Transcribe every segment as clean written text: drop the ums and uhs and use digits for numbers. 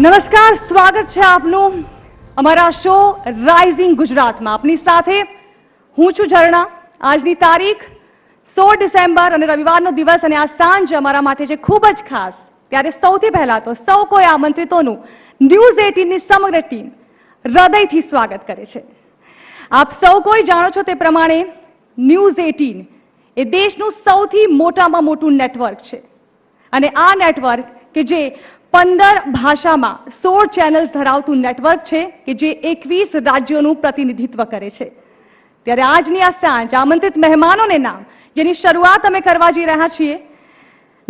નમસ્કાર, સ્વાગત છે આપનું અમારા શો રાઇઝિંગ ગુજરાતમાં. આપની સાથે હું છું ઝરણા. આજની તારીખ 16 ડિસેમ્બર અને રવિવારનો દિવસ અને આ સાંજ અમારા માટે છે ખૂબ જ ખાસ. ત્યારે સૌથી પહેલા તો સૌ કોઈ આમંત્રિતોનું ન્યૂઝ 18ની સમગ્ર ટીમ હૃદયથી સ્વાગત કરે છે. આપ સૌ કોઈ જાણો છો તે પ્રમાણે ન્યૂઝ 18 એ દેશનું સૌથી મોટામાં મોટું નેટવર્ક છે અને આ નેટવર્ક કે જે 15 ભાષામાં 16 ચેનલ્સ ધરાવતું નેટવર્ક છે કે જે 21 રાજ્યોનું પ્રતિનિધિત્વ કરે છે. ત્યારે આજની આ સાંજ આમંત્રિત મહેમાનોને નામ જેની શરૂઆત અમે કરવા જઈ રહ્યા છીએ.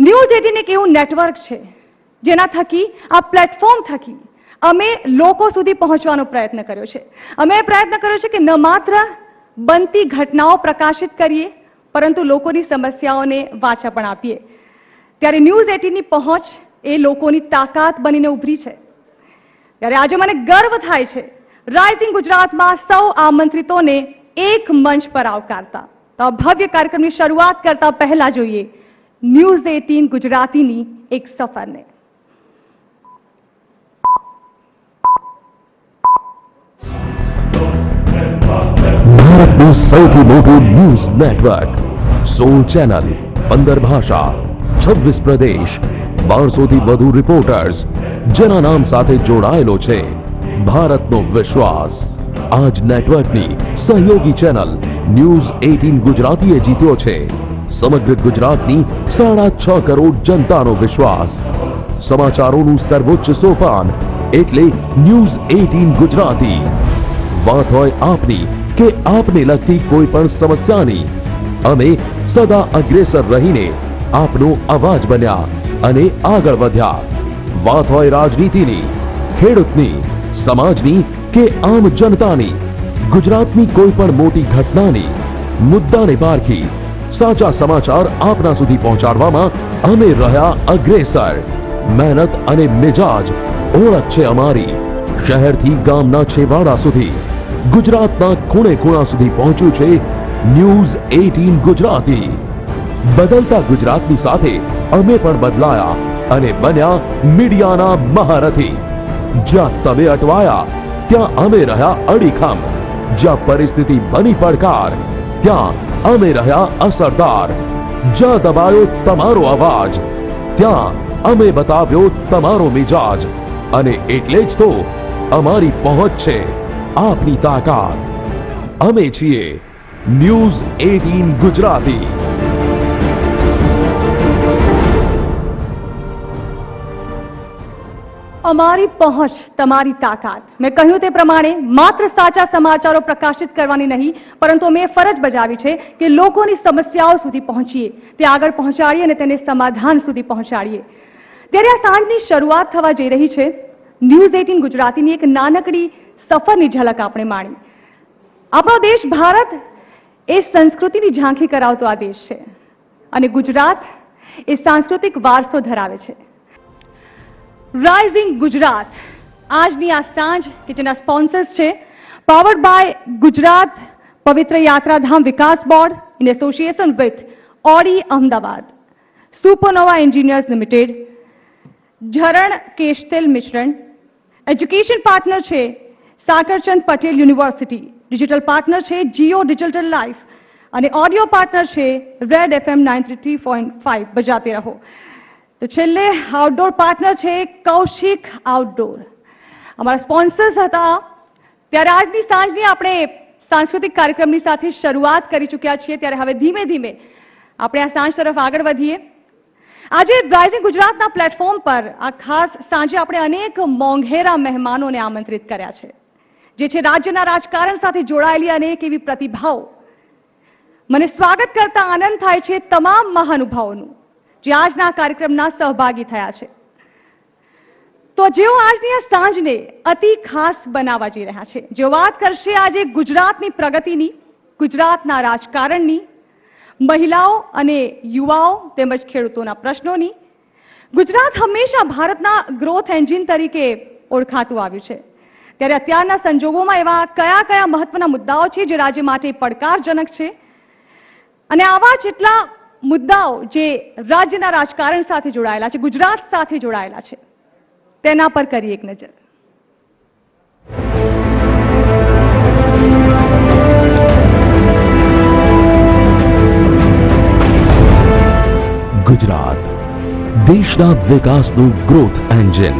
ન્યૂઝ 18 એક એવું નેટવર્ક છે જેના થકી આ પ્લેટફોર્મ થકી અમે લોકો સુધી પહોંચવાનો પ્રયત્ન કર્યો છે. અમે પ્રયત્ન કર્યો છે કે ન માત્ર બનતી ઘટનાઓ પ્રકાશિત કરીએ પરંતુ લોકોની સમસ્યાઓને વાચા પણ આપીએ. ત્યારે ન્યૂઝ 18ની પહોંચ એ લોકોની તાકાત બનીને ઉભરી છે. ત્યારે આજે મને ગર્વ થાય છે રાઇઝિંગ ગુજરાતમાં સૌ આમંત્રિતોને એક મંચ પર આવકારતા. તો આ ભવ્ય કાર્યક્રમની શરૂઆત કરતા પહેલા જોઈએ ન્યૂઝ 18 ગુજરાતીની એક સફરને. ભારતનું સૌથી મોટું ન્યૂઝ નેટવર્ક, 16 ચેનલ, 15 ભાષા, 26 પ્રદેશ, 1200 થી વધુ રિપોર્ટર્સ, જેના નામ સાથે જોડાયેલો છે ભારતનો વિશ્વાસ. આજ નેટવર્કની સહયોગી ચેનલ ન્યૂઝ 18 ગુજરાતીએ જીત્યો છે સમગ્ર ગુજરાતની 6.5 કરોડ જનતાનો વિશ્વાસ. સમાચારોનું સર્વોચ્ચ સોપાન એટલે ન્યૂઝ 18 ગુજરાતી. વાત હોય આપની કે આપને લગતી કોઈ પણ સમસ્યાની, અમે સદા અગ્રેસર રહીને આપનો અવાજ બન્યા અને આગળ વધ્યા. વાત હોય રાજનીતિની, ખેડૂતની, સમાજની કે આમ જનતાની, ગુજરાતની કોઈ પણ મોટી ઘટનાની, મુદ્દાને પારખી સાચા સમાચાર આપના સુધી પહોંચાડવામાં અમે રહ્યા અગ્રેસર. મહેનત અને મિજાજ ઓળખ છે અમારી. શહેરથી ગામના છેવાડા સુધી, ગુજરાતના ખૂણે ખૂણા સુધી પહોંચ્યું છે ન્યૂઝ 18 ગુજરાતી. બદલતા ગુજરાતની સાથે અમે પણ બદલાયા અને બન્યા મીડિયાના મહારથી. જ્યાં તમે અટવાયા ત્યાં અમે રહ્યા અડીખમ. જ્યાં પરિસ્થિતિ બની પડકાર ત્યાં અમે રહ્યા અસરદાર. જ્યાં દબાયો તમારો અવાજ ત્યાં અમે બતાવ્યો તમારો મિજાજ. અને એટલે જ તો અમારી પહોંચ છે આપની તાકાત. અમે છીએ ન્યૂઝ 18 ગુજરાતી. અમારી પહોંચ તમારી તાકાત. મેં કહ્યું તે પ્રમાણે માત્ર સાચા સમાચારો પ્રકાશિત કરવાની નહીં પરંતુ અમે ફરજ બજાવી છે કે લોકોની સમસ્યાઓ સુધી પહોંચીએ, તે આગળ પહોંચાડીએ અને તેને સમાધાન સુધી પહોંચાડીએ. ત્યારે આ સાંજની શરૂઆત થવા જઈ રહી છે ન્યૂઝ 18 ગુજરાતીની એક નાનકડી સફરની ઝલક આપણે માણી. આપણો દેશ ભારત એ સંસ્કૃતિની ઝાંખી કરાવતો આ દેશ છે અને ગુજરાત એ સાંસ્કૃતિક વારસો ધરાવે છે. રાઇઝિંગ ગુજરાત આજની આ સાંજ કે જેના સ્પોન્સર્સ છે પાવર્ડ બાય ગુજરાત પવિત્ર યાત્રાધામ વિકાસ બોર્ડ ઇન એસોસિએશન વિથ ઓડી અમદાવાદ, સુપરનોવા એન્જિનિયર્સ લિમિટેડ, ઝરણ કેશતેલ મિશ્રણ. એજ્યુકેશન પાર્ટનર છે Sakarchand Patel university. Digital partner છે જીઓ ડિજિટલ લાઈફ અને ઓડિયો પાર્ટનર છે રેડ FM 93.5 બજાતે રહો. તો છેલ્લે આઉટડોર પાર્ટનર છે કૌશિક આઉટડોર. અમારા સ્પોન્સર્સ હતા. ત્યારે આજની સાંજની આપણે સાંસ્કૃતિક કાર્યક્રમની સાથે શરૂઆત કરી ચૂક્યા છીએ. ત્યારે હવે ધીમે ધીમે આપણે આ સાંજ તરફ આગળ વધીએ. આજે રાઇઝિંગ ગુજરાતના પ્લેટફોર્મ પર આ ખાસ સાંજે આપણે અનેક મોંઘેરા મહેમાનોને આમંત્રિત કર્યા છે જે છે રાજ્યના રાજકારણ સાથે જોડાયેલી અનેક એવી પ્રતિભાઓ. મને સ્વાગત કરતા આનંદ થાય છે તમામ મહાનુભાવોનું જે આજના કાર્યક્રમના સહભાગી થયા છે. તો જેઓ આજની આ સાંજને અતિ ખાસ બનાવવા જઈ રહ્યા છે, જેઓ વાત કરશે આજે ગુજરાતની પ્રગતિની, ગુજરાતના રાજકારણની, મહિલાઓ અને યુવાઓ તેમજ ખેડૂતોના પ્રશ્નોની. ગુજરાત હંમેશા ભારતના ગ્રોથ એન્જિન તરીકે ઓળખાતું આવ્યું છે. ત્યારે અત્યારના સંજોગોમાં એવા કયા કયા મહત્વના મુદ્દાઓ છે જે રાજ્ય માટે પડકારજનક છે અને આવા જેટલા મુદ્દાઓ જે રાજ્યના રાજકારણ સાથે જોડાયેલા છે, ગુજરાત સાથે જોડાયેલા છે, તેના પર કરીએ એક નજર. ગુજરાત દેશના વિકાસનું ગ્રોથ એન્જિન,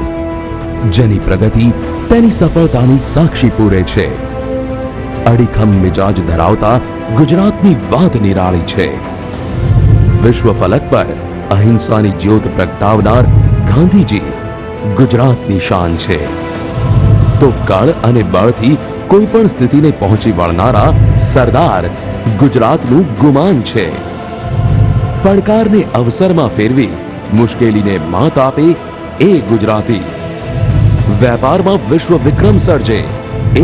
જેની પ્રગતિ તેની સફળતાની સાક્ષી પૂરે છે. અડીખમ મિજાજ ધરાવતા ગુજરાતની વાત નિરાળી છે. વિશ્વ ફલક પર અહિંસાની જ્યોત પ્રગટાવનાર ગાંધીજી ગુજરાતની શાન છે. તો કળ અને બળથી કોઈ પણ સ્થિતિને પહોંચી વળનારા સરદાર ગુજરાતનું ગુમાન છે. પડકારને અવસરમાં ફેરવી મુશ્કેલીને માત આપે એ ગુજરાતી, વેપારમાં વિશ્વ વિક્રમ સર્જે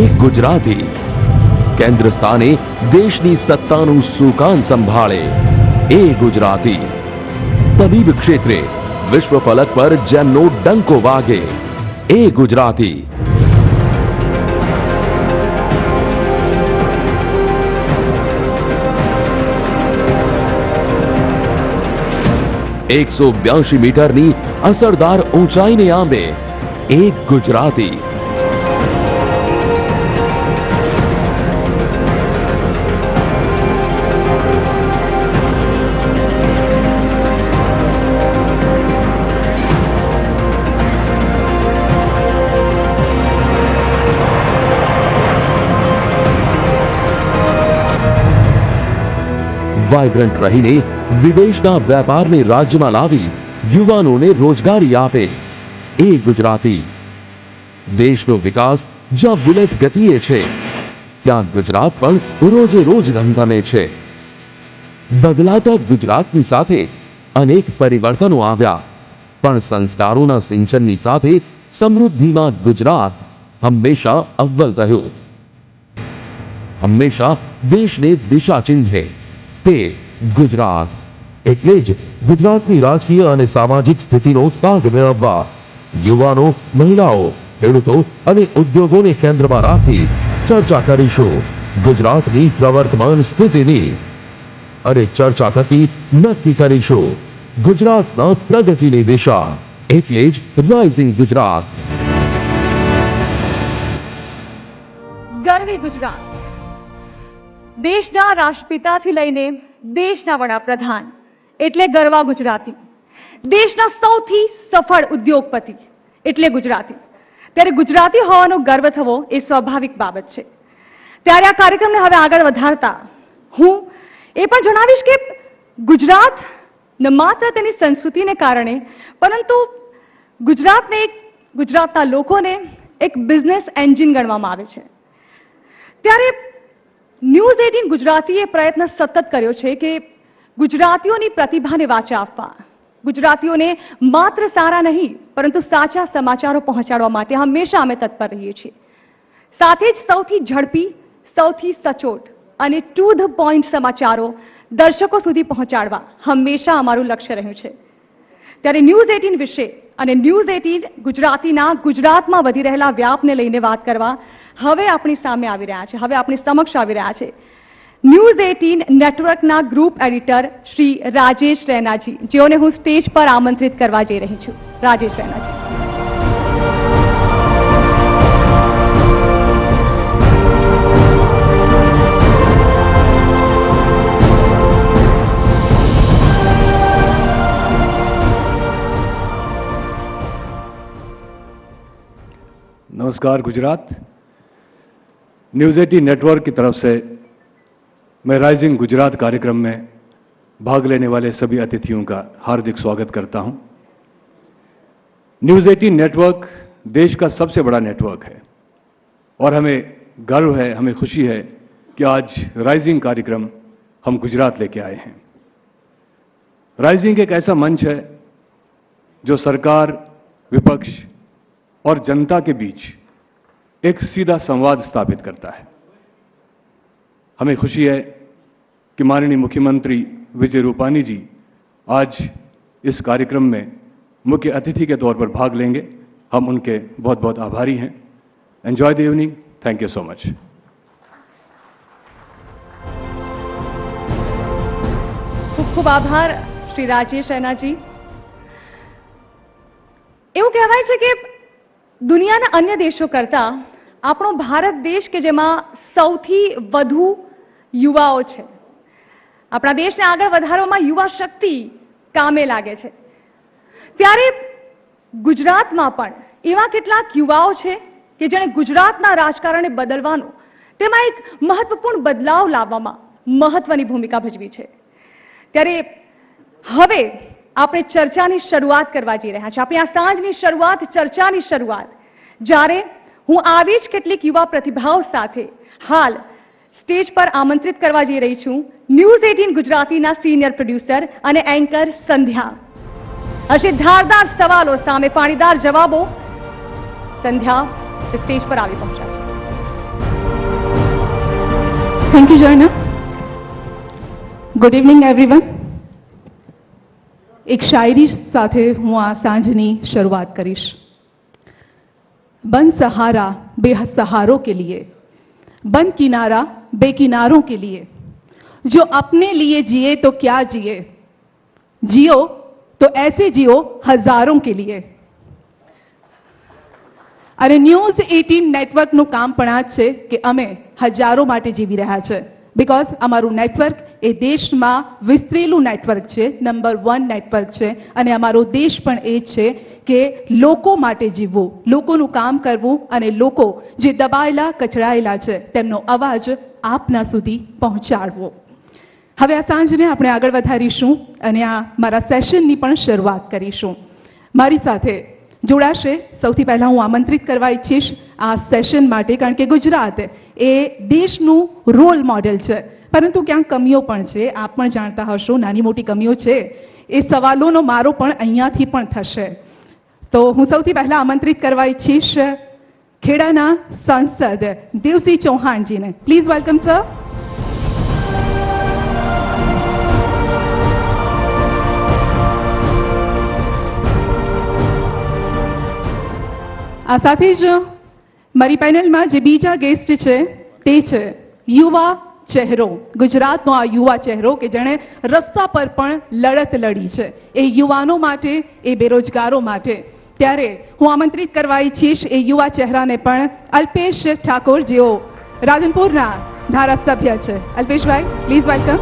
એ ગુજરાતી, કેન્દ્ર સ્થાને દેશની સત્તાનું સુકાન સંભાળે એ ગુજરાતી, તબીબ ક્ષેત્રે વિશ્વ ફલક પર જેમનો ડંકો વાગે એ ગુજરાતી. ₹182 મીટરની અસરદાર ઊંચાઈને આંબે એક ગુજરાતી. વાઇબ્રન્ટ રહીને વિદેશના વેપારને રાજ્યમાં લાવી યુવાનોને રોજગારી આપે એ ગુજરાતી. દેશનો વિકાસ જ્યાં બુલેટ ગતિએ છે, ત્યાં ગુજરાત પણ રોજે રોજ ધમધમે છે. બદલાતા ગુજરાતની સાથે અનેક પરિવર્તનો આવ્યા, પણ સંસ્કારોના સિંચનની સાથે સમૃદ્ધિમાં ગુજરાત હંમેશા અવ્વલ રહ્યું. હંમેશા દેશને દિશા ચિંધે તે ગુજરાત. એટલે જ ગુજરાતની રાજકીય અને સામાજિક સ્થિતિનો તાગ મેળવવા યુવાનો, મહિલાઓ, ખેડૂતો અને ઉદ્યોગોને કેન્દ્રમાં રાખી ચર્ચા કરીશું ગુજરાતની પ્રવર્તમાન સ્થિતિની. અને ચર્ચા થકી નક્કી કરીશું ગુજરાતના પ્રગતિની દિશા. એટલે જ રાઇઝિંગ ગુજરાત. ગરવી ગુજરાત. દેશના રાષ્ટ્રપિતાથી લઈને દેશના વડાપ્રધાન એટલે ગરવા ગુજરાતી. દેશના સૌથી સફળ ઉદ્યોગપતિ એટલે ગુજરાતી. ત્યારે ગુજરાતી હોવાનો ગર્વ થવો એ સ્વાભાવિક બાબત છે. ત્યારે આ કાર્યક્રમને હવે આગળ વધારતા હું એ પણ જણાવીશ કે ગુજરાત ન માત્ર તેની સંસ્કૃતિને કારણે, પરંતુ ગુજરાતના લોકોને એક બિઝનેસ એન્જિન ગણવામાં આવે છે. ત્યારે ન્યૂઝ 18 ગુજરાતીએ પ્રયત્ન સતત કર્યો છે કે ગુજરાતીઓની પ્રતિભાને વાચા આપવા, ગુજરાતીઓને માત્ર સારા નહીં પરંતુ સાચા સમાચારો પહોંચાડવા માટે હંમેશા અમે તત્પર રહીએ છીએ. સાથે જ સૌથી ઝડપી, સૌથી સચોટ અને ટુ ધ પોઈન્ટ સમાચારો દર્શકો સુધી પહોંચાડવા હંમેશા અમારું લક્ષ્ય રહ્યું છે. ત્યારે ન્યૂઝ 18 વિશે અને ન્યૂઝ 18 ગુજરાતીના ગુજરાતમાં વધી રહેલા વ્યાપને લઈને વાત કરવા હવે આપણી સામે આવી રહ્યા છે, હવે આપણી સમક્ષ આવી રહ્યા છે ન્યૂઝ 18 નેટવર્કના ગ્રુપ એડિટર શ્રી રાજેશ રૈનાજી, જેઓને હું સ્ટેજ પર આમંત્રિત કરવા જઈ રહી છું. રાજેશ રૈનાજી. नमस्कार गुजरात. न्यूज़ 18 नेटवर्क की तरफ से मैं राइजिंग गुजरात कार्यक्रम में भाग लेने वाले सभी अतिथियों का हार्दिक स्वागत करता हूं. न्यूज़ 18 नेटवर्क देश का सबसे बड़ा नेटवर्क है और हमें गर्व है, हमें खुशी है कि आज राइजिंग कार्यक्रम हम गुजरात लेके आए हैं. राइजिंग एक ऐसा मंच है जो सरकार, विपक्ष और जनता के बीच एक सीधा संवाद स्थापित करता है. हमें खुशी है कि माननीय मुख्यमंत्री विजय रूपानी जी आज इस कार्यक्रम में मुख्य अतिथि के तौर पर भाग लेंगे. हम उनके बहुत बहुत आभारी हैं. Enjoy the evening. Thank you so much. ખૂબ ખૂબ આભાર શ્રી રાજેશ રૈનાજી. એવું કહેવાય છે કે દુનિયાના અન્ય દેશો કરતાં આપણો ભારત દેશ કે જેમાં સૌથી વધુ યુવાઓ છે, આપણા દેશને આગળ વધારવામાં યુવા શક્તિ કામે લાગે છે, ત્યારે ગુજરાતમાં પણ એવા કેટલાક યુવાઓ છે કે જેણે ગુજરાતના રાજકારણને બદલવાનું, તેમાં એક મહત્વપૂર્ણ બદલાવ લાવવામાં મહત્વની ભૂમિકા ભજવી છે. ત્યારે હવે આપણે ચર્ચાની શરૂઆત કરવા જઈ રહ્યા છીએ. આપણી આ સાંજની શરૂઆત ચર્ચાની શરૂઆત, જ્યારે હું આવી જ કેટલીક યુવા પ્રતિભાઓ સાથે હાલ સ્ટેજ પર આમંત્રિત કરવા જઈ રહી છું ન્યૂઝ 18 ગુજરાતીના સિનિયર પ્રોડ્યુસર અને એન્કર સંધ્યા. હશે ધારદાર સવાલો સામે પાણીદાર જવાબો. સંધ્યા જે સ્ટેજ પર આવી પહોંચ્યા છે. Thank you Jarna. Good evening everyone. એક શાયરી સાથે હું આ સાંજની શરૂઆત કરીશ. बन सहारा बेसहारों के लिए, बन किनारा बेकिनारों के लिए, जो अपने लिए जिए तो क्या जिए, जियो तो ऐसे जियो हजारों के लिए. અને ન્યૂઝ 18 નેટવર્કનું કામ પણ આ છે કે અમે હજારો માટે જીવી રહ્યા છે. બીકોઝ અમારું નેટવર્ક એ દેશમાં વિસ્તરેલું નેટવર્ક છે, નંબર 1 નેટવર્ક છે, અને અમારો દેશ પણ એ છે કે લોકો માટે જીવવું, લોકોનું કામ કરવું અને લોકો જે દબાયેલા કચડાયેલા છે તેમનો અવાજ આપના સુધી પહોંચાડવો. હવે આ સાંજને આપણે આગળ વધારીશું અને આ મારા સેશનની પણ શરૂઆત કરીશું. મારી સાથે જોડાશે સૌથી પહેલા હું આમંત્રિત કરવા ઈચ્છીશ આ સેશન માટે, કારણ કે ગુજરાત એ દેશનું રોલ મોડેલ છે, પરંતુ ક્યાંક કમીઓ પણ છે. આપ પણ જાણતા હશો નાની મોટી કમીઓ છે. એ સવાલોનો મારો પણ અહીંયાથી પણ થશે. તો હું સૌથી પહેલા આમંત્રિત કરવા ઈચ્છીશ ખેડાના સાંસદ દેવસિંહ ચૌહાણજીને. Please welcome sir. આ સાથે જ મારી પેનલમાં જે બીજા ગેસ્ટ છે તે છે યુવા ચહેરો, ગુજરાતનો આ યુવા ચહેરો કે જેણે રસ્તા પર પણ લડત લડી છે, એ યુવાનો માટે, એ બેરોજગારો માટે. ત્યારે હું આમંત્રિત કરવા ઈચ્છીશ એ યુવા ચહેરાને પણ, અલ્પેશ ઠાકોર, જેઓ રાધનપુરના ધારાસભ્ય છે. અલ્પેશભાઈ, પ્લીઝ વેલકમ.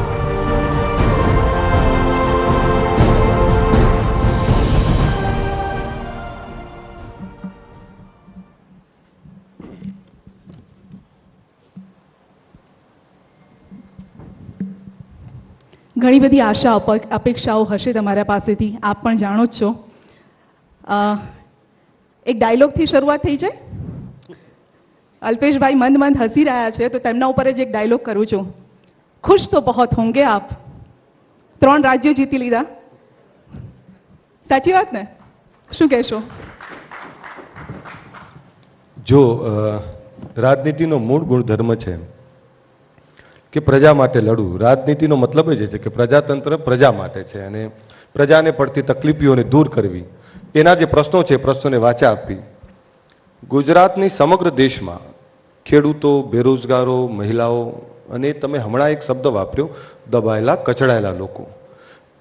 ઘણી બધી આશા અપેક્ષાઓ હશે તમારા પાસેથી, આપ પણ જાણો જ છો. એક ડાયલોગથી શરૂઆત થઈ જાય. અલ્પેશભાઈ મંદ મંદ હસી રહ્યા છે તો તેમના ઉપર જ એક ડાયલોગ કરું છું. ખુશ તો બહોત હોંગે આપ, 3 રાજ્યો જીતી લીધા. સાચી વાત ને? શું કહેશો? જો રાજનીતિનો મૂળ ગુણધર્મ છે કે પ્રજા માટે લડવું. રાજનીતિનો મતલબ જ છે કે પ્રજાતંત્ર પ્રજા માટે છે અને પ્રજાને પડતી તકલીફોને દૂર કરવી, એના જે પ્રશ્નો છે પ્રશ્નોને વાચા આપવી. ગુજરાતની સમગ્ર દેશમાં ખેડૂતો, બેરોજગારો, મહિલાઓ અને તમે હમણાં એક શબ્દ વાપર્યો, દબાયેલા કચડાયેલા લોકો,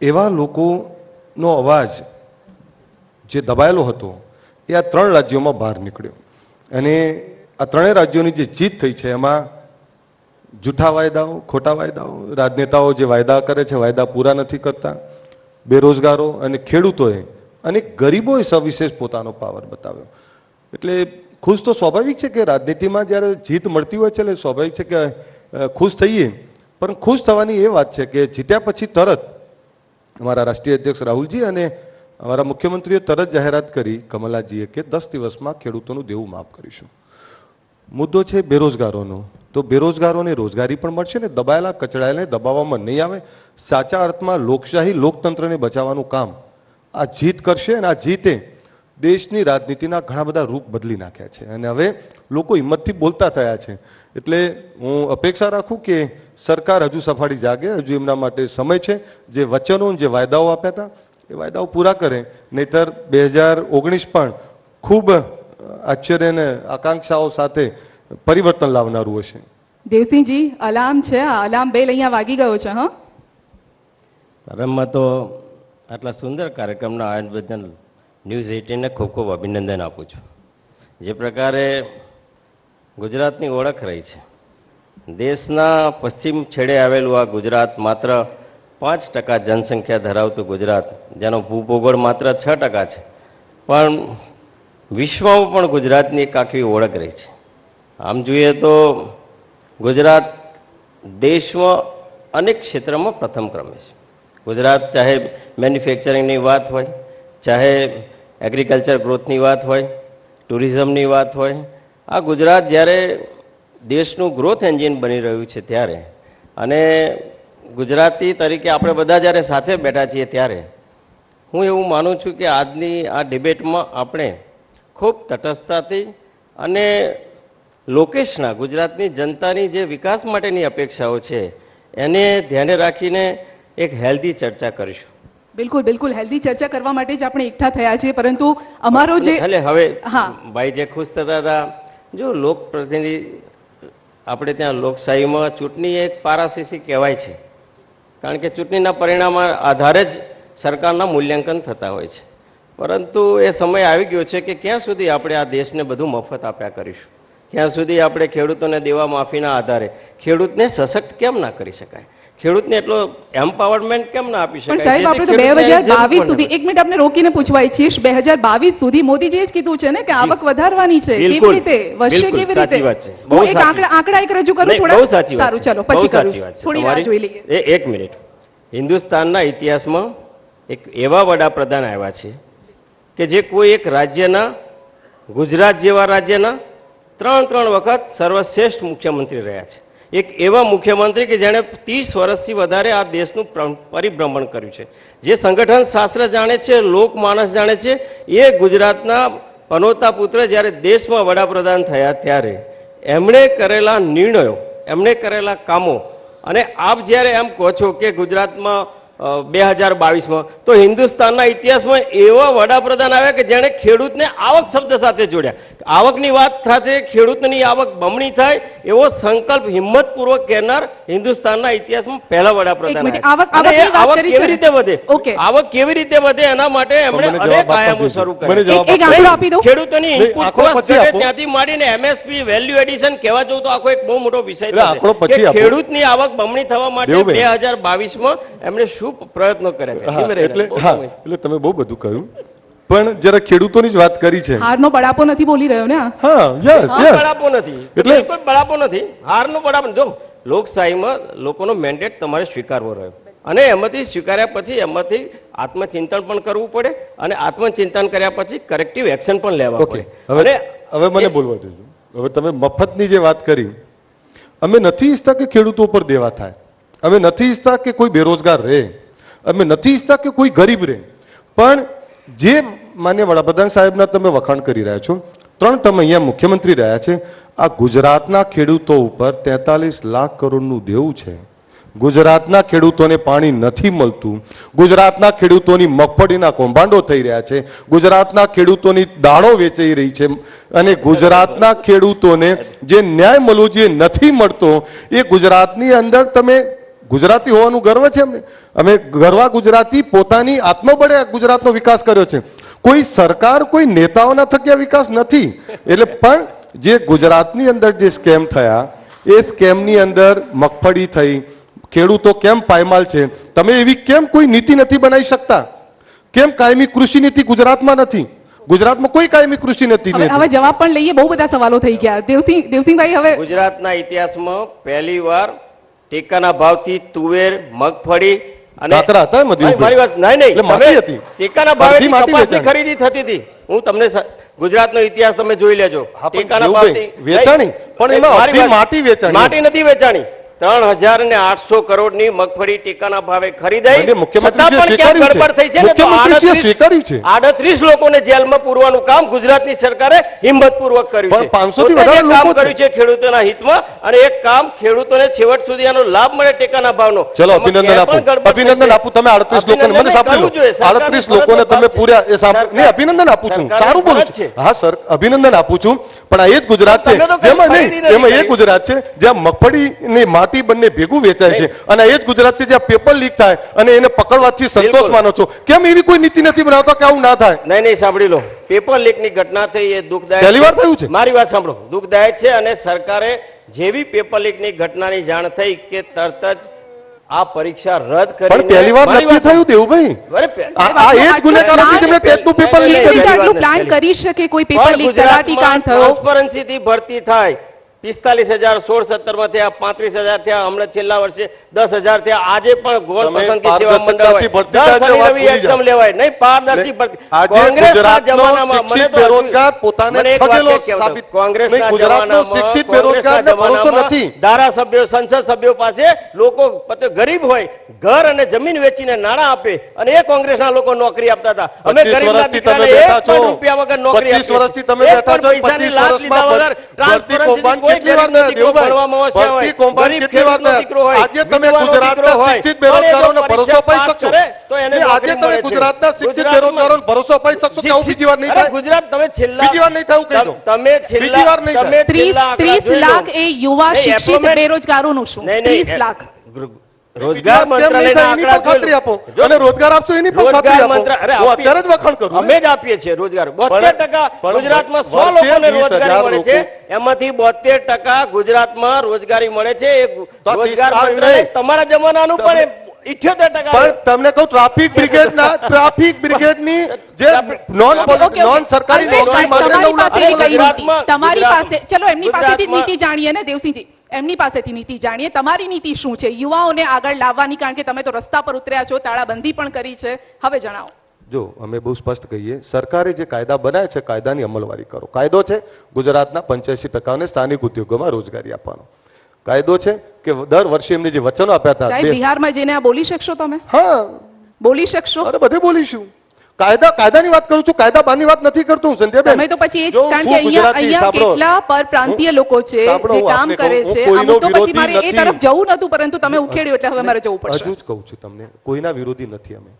એવા લોકોનો અવાજ જે દબાયેલો હતો એ આ 3 રાજ્યોમાં બહાર નીકળ્યો. અને આ 3 રાજ્યોની જે જીત થઈ છે એમાં જૂઠા વાયદાઓ, ખોટા વાયદાઓ, રાજનેતાઓ જે વાયદા કરે છે વાયદા પૂરા નથી કરતા, બેરોજગારો અને ખેડૂતોએ અને ગરીબોએ સવિશેષ પોતાનો પાવર બતાવ્યો. એટલે ખુશ તો સ્વાભાવિક છે કે રાજનીતિમાં જ્યારે જીત મળતી હોય છે એટલે સ્વાભાવિક છે કે ખુશ થઈએ, પણ ખુશ થવાની એ વાત છે કે જીત્યા પછી તરત અમારા રાષ્ટ્રીય અધ્યક્ષ રાહુલજી અને અમારા મુખ્યમંત્રીએ તરત જાહેરાત કરી કમલાજીએ કે 10 દિવસમાં ખેડૂતોનું દેવું માફ કરીશું. મુદ્દો છે બેરોજગારોનો, તો બેરોજગારોને રોજગારી પણ મળશે ને દબાયેલા કચડાયેલાને દબાવવામાં નહીં આવે. સાચા અર્થમાં લોકશાહી, લોકતંત્રને બચાવવાનું કામ આ જીત કરશે અને આ જીતે દેશની રાજનીતિના ઘણા બધા રૂપ બદલી નાખ્યા છે અને હવે લોકો હિંમતથી બોલતા થયા છે. એટલે હું અપેક્ષા રાખું કે સરકાર હજુ સફાળી જાગે, હજુ એમના માટે સમય છે. જે વચનો, જે વાયદાઓ આપ્યા હતા એ વાયદાઓ પૂરા કરે, નહીતર 2019 પણ ખૂબ આશ્ચર્ય અને આકાંક્ષાઓ સાથે પરિવર્તન લાવનારું હશે. દેવસિંહજી, અલાર્મ છે, આ અલાર્મ બેલ અહીંયા વાગી ગયો છે. હા, પ્રારંભમાં તો આટલા સુંદર કાર્યક્રમના આયોજન બદલ ન્યૂઝ 18ને ખૂબ ખૂબ અભિનંદન આપું છું. જે પ્રકારે ગુજરાતની ઓળખ રહી છે, દેશના પશ્ચિમ છેડે આવેલું આ ગુજરાત માત્ર 5% જનસંખ્યા ધરાવતું ગુજરાત, જેનો ભૂભૂગોળ માત્ર 6% છે, પણ વિશ્વમાં પણ ગુજરાતની એક આખી ઓળખ રહી છે. આમ જોઈએ તો ગુજરાત દેશમાં અનેક ક્ષેત્રમાં પ્રથમ ક્રમે છે. ગુજરાત ચાહે મેન્યુફેક્ચરિંગની વાત હોય, ચાહે એગ્રીકલ્ચર ગ્રોથની વાત હોય, ટુરિઝમની વાત હોય, આ ગુજરાત જ્યારે દેશનું ગ્રોથ એન્જિન બની રહ્યું છે ત્યારે, અને ગુજરાતી તરીકે આપણે બધા જ્યારે સાથે બેઠા છીએ ત્યારે હું એવું માનું છું કે આજની આ ડિબેટમાં આપણે ખૂબ તટસ્થતાથી અને લોકેશના ગુજરાતની જનતાની જે વિકાસ માટેની અપેક્ષાઓ છે એને ધ્યાને રાખીને એક હેલ્ધી ચર્ચા કરીશું. બિલકુલ બિલકુલ હેલ્ધી ચર્ચા કરવા માટે જ આપણે એકઠા થયા છીએ, પરંતુ અમારો જે એટલે હવે હા ભાઈ જે ખુશ થતા હતા, જો લોકપ્રતિનિધિ આપણે ત્યાં લોકશાહીમાં ચૂંટણી એક પારાશીસી કહેવાય છે, કારણ કે ચૂંટણીના પરિણામ આધારે જ સરકારના મૂલ્યાંકન થતા હોય છે. પરંતુ એ સમય આવી ગયો છે કે ક્યાં સુધી આપણે આ દેશને બધું મફત આપ્યા કરીશું, ક્યાં સુધી આપણે ખેડૂતોને દેવા માફીના આધારે ખેડૂતને સશક્ત કેમ ના કરી શકાય, ખેડૂતને એટલો એમ્પાવરમેન્ટ કેમ ના આપી પણ શકાય. સાહેબ આપણે તો 2022 સુધી, એક મિનિટ આપણે રોકીને પૂછવા ઈચ્છીશ, 2022 સુધી મોદીજીએ જ કીધું છે ને કે આવક વધારવાની છે, કેવી બિલકુલ, રીતે વધશે, બિલકુલ, કેવી સાચી રીતે? વાત છે. બહુ હું એક સાચી. આંકડા એક રજૂ કરું નહીં, થોડા. બહુ સાચી વાત સારું, છે. ચલો બહુ પછી સાચી કરું, વાત છે. થોડી વાર તમારી- જોઈ લઈએ. એક મિનિટ. હિન્દુસ્તાનના ઇતિહાસમાં એક એવા વડાપ્રધાન આવ્યા છે કે જે કોઈ એક રાજ્યના, ગુજરાત જેવા રાજ્યના 3 વખત સર્વશ્રેષ્ઠ મુખ્યમંત્રી રહ્યા છે. એક એવા મુખ્યમંત્રી કે જેણે 30 વર્ષથી વધારે આ દેશનું પરિભ્રમણ કર્યું છે, જે સંગઠન શાસ્ત્ર જાણે છે, લોકમાનસ જાણે છે, એ ગુજરાતના પનોતા પુત્ર જ્યારે દેશમાં વડાપ્રધાન થયા ત્યારે એમણે કરેલા નિર્ણયો, એમણે કરેલા કામો, અને આપ જ્યારે એમ કહો છો કે ગુજરાતમાં 2022માં તો હિન્દુસ્તાનના ઇતિહાસમાં એવા વડાપ્રધાન આવ્યા કે જેણે ખેડૂતને આવક શબ્દ સાથે જોડ્યા. આવકની વાત સાથે ખેડૂતની આવક બમણી થાય એવો સંકલ્પ હિંમતપૂર્વક કરનાર હિન્દુસ્તાનના ઇતિહાસમાં પહેલા વડાપ્રધાન એક મિનિટ, આવ્યા. આવકની અને વાત આવક કરી કેવી છે. રીતે વધે, ઓકે. આવક કેવી રીતે વધે એના માટે એમણે મને અનેક જવાબ આપવા આયામો દીધો. શરૂ મને કર્યા. જવાબ એક આંકડો આપી દો. ખેડૂતોની નહીં, ઇનપુટ આંકડો કોસ્ટ પછી આપો. ત્યાંથી માંડીને એમએસપી વેલ્યુ એડિશન કહેવા જવું તો આખો એક બહુ મોટો વિષય એટલે આંકડો થશે પછી કે આપો. ખેડૂતની આવક બમણી થવા માટે દેવુભાઈ. 2022માં એમણે શું પ્રયત્નો કર્યા છે. હા, ધીમે રહીને, એટલે બહુ હા, સમય. એટલે તમે બહુ બધું કહ્યું, પણ જરા ખેડૂતોની જ વાત કરી છે. હારનો બળાપો નથી બોલી રહ્યો ને આ? હા, યસ હાર યસ. બળાપો નથી, એટલે- બિલકુલ બળાપો નથી, હારનો બળાપો નથી. જો લોકશાહીમાં લોકોનો મેન્ડેટ તમારે સ્વીકારવો રહ્યો, અને એમાંથી સ્વીકાર્યા પછી એમાંથી આત્મચિંતન પણ કરવું પડે, અને આત્મચિંતન કર્યા પછી કરેક્ટિવ એક્શન પણ લેવા ઓકે, પડે. હવે મને બોલવા દેજો. હવે તમે મફતની જે વાત કરી, અમે નથી ઈચ્છતા કે ખેડૂતો પર દેવા થાય, અમે નથી ઈચ્છતા કે કોઈ બેરોજગાર રહે, અમે નથી ઈચ્છતા કે કોઈ ગરીબ રહે, પણ જે માન્ય વડાપ્રધાન સાહેબના તમે વખાણ કરી રહ્યા છો, 3 ટર્મ અહીંયા મુખ્યમંત્રી રહ્યા છે, આ ગુજરાતના ખેડૂતો ઉપર 43 લાખ કરોડનું દેવું છે. ગુજરાતના ખેડૂતોને પાણી નથી મળતું, ગુજરાતના ખેડૂતોની મગફળીના કૌભાંડો થઈ રહ્યા છે, ગુજરાતના ખેડૂતોની દાળો વેચાઈ રહી છે, અને ગુજરાતના ખેડૂતોને જે ન્યાય મળવો જોઈએ નથી મળતો. એ ગુજરાતની અંદર તમે ગુજરાતી હોવાનું ગર્વ છે અમને, અમે ગરવા ગુજરાતી પોતાની આત્મબળે ગુજરાતનો વિકાસ કર્યો છે. કોઈ સરકાર, કોઈ નેતાઓના થકી આ વિકાસ નથી. એટલે પણ જે ગુજરાતની અંદર જે સ્કેમ થયા, એ સ્કેમની અંદર મગફળી થઈ, ખેડૂતો કેમ પાયમાલ છે, તમે એવી કેમ કોઈ નીતિ નથી બનાવી શકતા? કેમ કાયમી કૃષિ નીતિ ગુજરાતમાં નથી? ગુજરાતમાં કોઈ કાયમી કૃષિ નીતિ હવે નથી. જવાબ પણ લઈએ, બહુ બધા સવાલો થઈ ગયા. દેવસિંહભાઈ, હવે ગુજરાતના ઇતિહાસમાં પહેલીવાર ટેકાના ભાવથી તુવેર, મગફળી અને કાકરા હતા મધ્યમાં. મારી વાત નહીં, એટલે તમે માટી હતી. ટેકાના ભાવે અડધી માટી કપાસની વેચાણી. ખરીદી થતી હતી. હું તમને ગુજરાતનો ઇતિહાસ તમે જોઈ લેજો. હા, પણ ટેકાના દેવુભાઈ, ભાવથી વેચાણી, પણ એમાં મારી અડધી વાત- માટી વેચાણી. માટી નથી વેચાણી. 3800 કરોડની મગફળી ટેકાના ભાવે ખરીદાઈ, અને મુખ્યમંત્રીએ છતાં પણ ક્યાંક સ્વીકાર્યું છે. ગડબડ થઈ છે ને તો મુખ્યમંત્રીએ સ્વીકાર્યું છે. 38 લોકોને જેલમાં પૂરવાનું કામ ગુજરાતની સરકારે હિંમતપૂર્વક કર્યું છે. પણ 500 થી પોતે વધારે જે કામ લોકો છે. કર્યું છે ખેડૂતોના હિતમાં, અને એક કામ ખેડૂતોને છેવટ સુધી આનો લાભ મળે ટેકાના ભાવનો. ચલો આમાં અભિનંદન ક્યાંય આપો, પણ ગડબડ થઈ અભિનંદન છે. આપું. તમે 38 લોકોને મને સાંભળી લો, કરવું જોઈએ. સરકારની 38 લોકોને તમે ફરજ પૂર્યા એ સરકાર- નહીં, અભિનંદન આપું છું, સરકારની સારું બોલું ફરજ છું. છે. હા સર, અભિનંદન આપું છું, પણ આ એ જ ગુજરાત છે તમે તો કઈ જેમાં ખરીદી નહીં, નથી એમાં એ કરી. ગુજરાત છે જ્યાં મગફળીની માટી ખાવાથી બંને ભેગું વેચાય છે અને એ જ ગુજરાત છે જ્યાં પેપર લીક થાય અને એને પકડવાથી સંતોષ બિલકુલ. માનો છો. કેમ એવી કોઈ નીતિ નથી બનાવતા કે આવું ના થાય? નહીં સાંભળી લો, પેપર લીકની ઘટના થઈ એ દુઃખદાયક પહેલી વાર થયું છે? મારી વાત સાંભળો, દુઃખદાયક છે અને સરકારે જેવી પેપર લીકની ઘટનાની જાણ થઈ કે તરત જ આ પરીક્ષા રદ કરી. પણ પહેલી વાર નથી થયું દેવુભાઈ. આ એ જ ગુનેગારો છે જેમણે ટેટનું પેપર લીક નહીં, કર્યું. નહીં, આટલું પ્લાન કરી શકે કોઈ પેપર લીક તલાટી કાંડ થયો. ટ્રાન્સપરન્સીથી ભરતી થાય. 45,000 16-17 માં થયા, 35,000 થયા, હમણાં છેલ્લા વર્ષે 10,000 થયા. આજે પણ ગોળ તમે પસંદગી સેવા મંડળ હોય. પારદર્શિતાથી ભરતી દર થાય શનિ એટલે વાત રવિ ભૂલી એકદમ જાઓ. લેવાય નહીં, પારદર્શી ભરતી. આજે કોંગ્રેસના ગુજરાતનો જમાનામાં મને શિક્ષિત તો બેરોજગાર પોતાને મને એક ઠગેલો વાક્ય કહેવું સાબિત. હતું. કોંગ્રેસના નહીં, ગુજરાતનો જમાનામાં શિક્ષિત કોંગ્રેસના બેરોજગારને ભરોસો જમાનામાં નથી. ધારાસભ્યો સંસદ સભ્યો પાસે લોકો પોતે ગરીબ હોય, ઘર અને જમીન વેચીને નાણાં આપે અને એ કોંગ્રેસના લોકો નોકરી આપતા હતા. અમે 25 ગરીબના વર્ષથી દીકરાને તમે એક બેઠા છો. પણ રૂપિયા વગર નોકરી 25 આપીએ વર્ષથી છીએ. તમે એક બેઠા પણ છો. પૈસાની 25 લાંચ લીધા વર્ષમાં વગર ભરતી કૌભાંડ કોઈ કેટલી વાર ગરીબનો દીકરો થયા? ભણવામાં હોશિયાર હોય, ભરતી કૌભાંડ ગરીબ કેટલી વાર ખેડૂતનો દીકરો હોય, થયા? આજે તમે વિધવાનો ગુજરાતના દીકરો હોય, શિક્ષિત પણ એ જો બેરોજગારોને ભરોસો પરીક્ષા અપાઈ પાસ શકશો? કરે તો એને નહીં, આજે નોકરી તમે મળે છે. ગુજરાતના શિક્ષિત ગુજરાતમાં- બેરોજગારોને ભરોસો અપાઈ શકશો કે આવું બીજી વાર નહીં અરે થાય? ગુજરાત તમે છેલ્લા બીજી વાર નહીં થવું કહી દો. તમે બીજી વાર નહીં છેલ્લા થાય. તમે છેલ્લા આંકડા 30 જોઈ લો. લાખ એ યુવા નહીં, શિક્ષિત employment- બેરોજગારોનું શું? નહીં, 30 લાખ. રોજગાર કેમ નહીં થાય? મંત્રાલયના એની આંકડા પણ ખાતરી આપો. જોઈ લો. અને રોજગાર આપશો એની પણ ખાતરી રોજગાર આપો. મંત્રાલય હું અત્યારે જ વખાણ કરું. અમે જ આપીએ છીએ રોજગાર. 72% પણ ગુજરાતમાં 100 વર્ષે લોકોને 20,000 રોજગારી મળે છે. લોકો. એમાંથી 72% ગુજરાતમાં રોજગારી મળે છે. એ તો આ રોજગાર 30 મંત્રાલય નહીં. તમારા જમાનાનું પણ 78% પણ તમને કહું ટ્રાફિક બ્રિગેડની જે નોન સરકારી નોકરી માટે તમારી 9 લાખ પાસે કઈ ગુજરાતમાં- નીતિ? તમારી પાસે ચલો એમની પાસેથી જ ગુજરાતમાં- નીતિ જાણીએ ને દેવસિંહજી, એમની પાસેથી નીતિ જાણીએ. તમારી નીતિ શું છે યુવાઓને આગળ લાવવાની? કારણ કે તમે તો રસ્તા પર ઉતર્યા છો, તાળાબંધી પણ કરી છે. હવે જણાવો. જો અમે બહુ સ્પષ્ટ કહીએ, સરકારે જે કાયદા બનાવ્યા છે કાયદાની અમલવારી કરો. કાયદો છે ગુજરાતના 85% સ્થાનિક ઉદ્યોગોમાં રોજગારી આપવાનો. કાયદો છે કે દર વર્ષે એમને જે વચનો આપ્યા હતા સાહેબ બિહારમાં જઈને આ બોલી શકશો તમે? હા, બોલી શકશો? અરે બધે બોલીશું. કાયદાની વાત કરું છું, કાયદા બાની વાત નથી કરતો હું, સંધ્યાબેન. તમે તો પછી એ જ, જો કારણ હું કે ગુજરાતી, અહીંયા સાંભળો. કેટલા પરપ્રાંતીય લોકો છે સાંભળો, જે હું કામ આપને કરે કહું, છે. હું અમુક તો કોઈનો પછી મારે એ વિરોધી તરફ નથી. જવું નતું, પરંતુ તમે ઉખેડ્યું એટલે હવે મારે જવું પડશે. હજુ જ કહું છું તમને, કોઈના વિરોધી નથી અમે.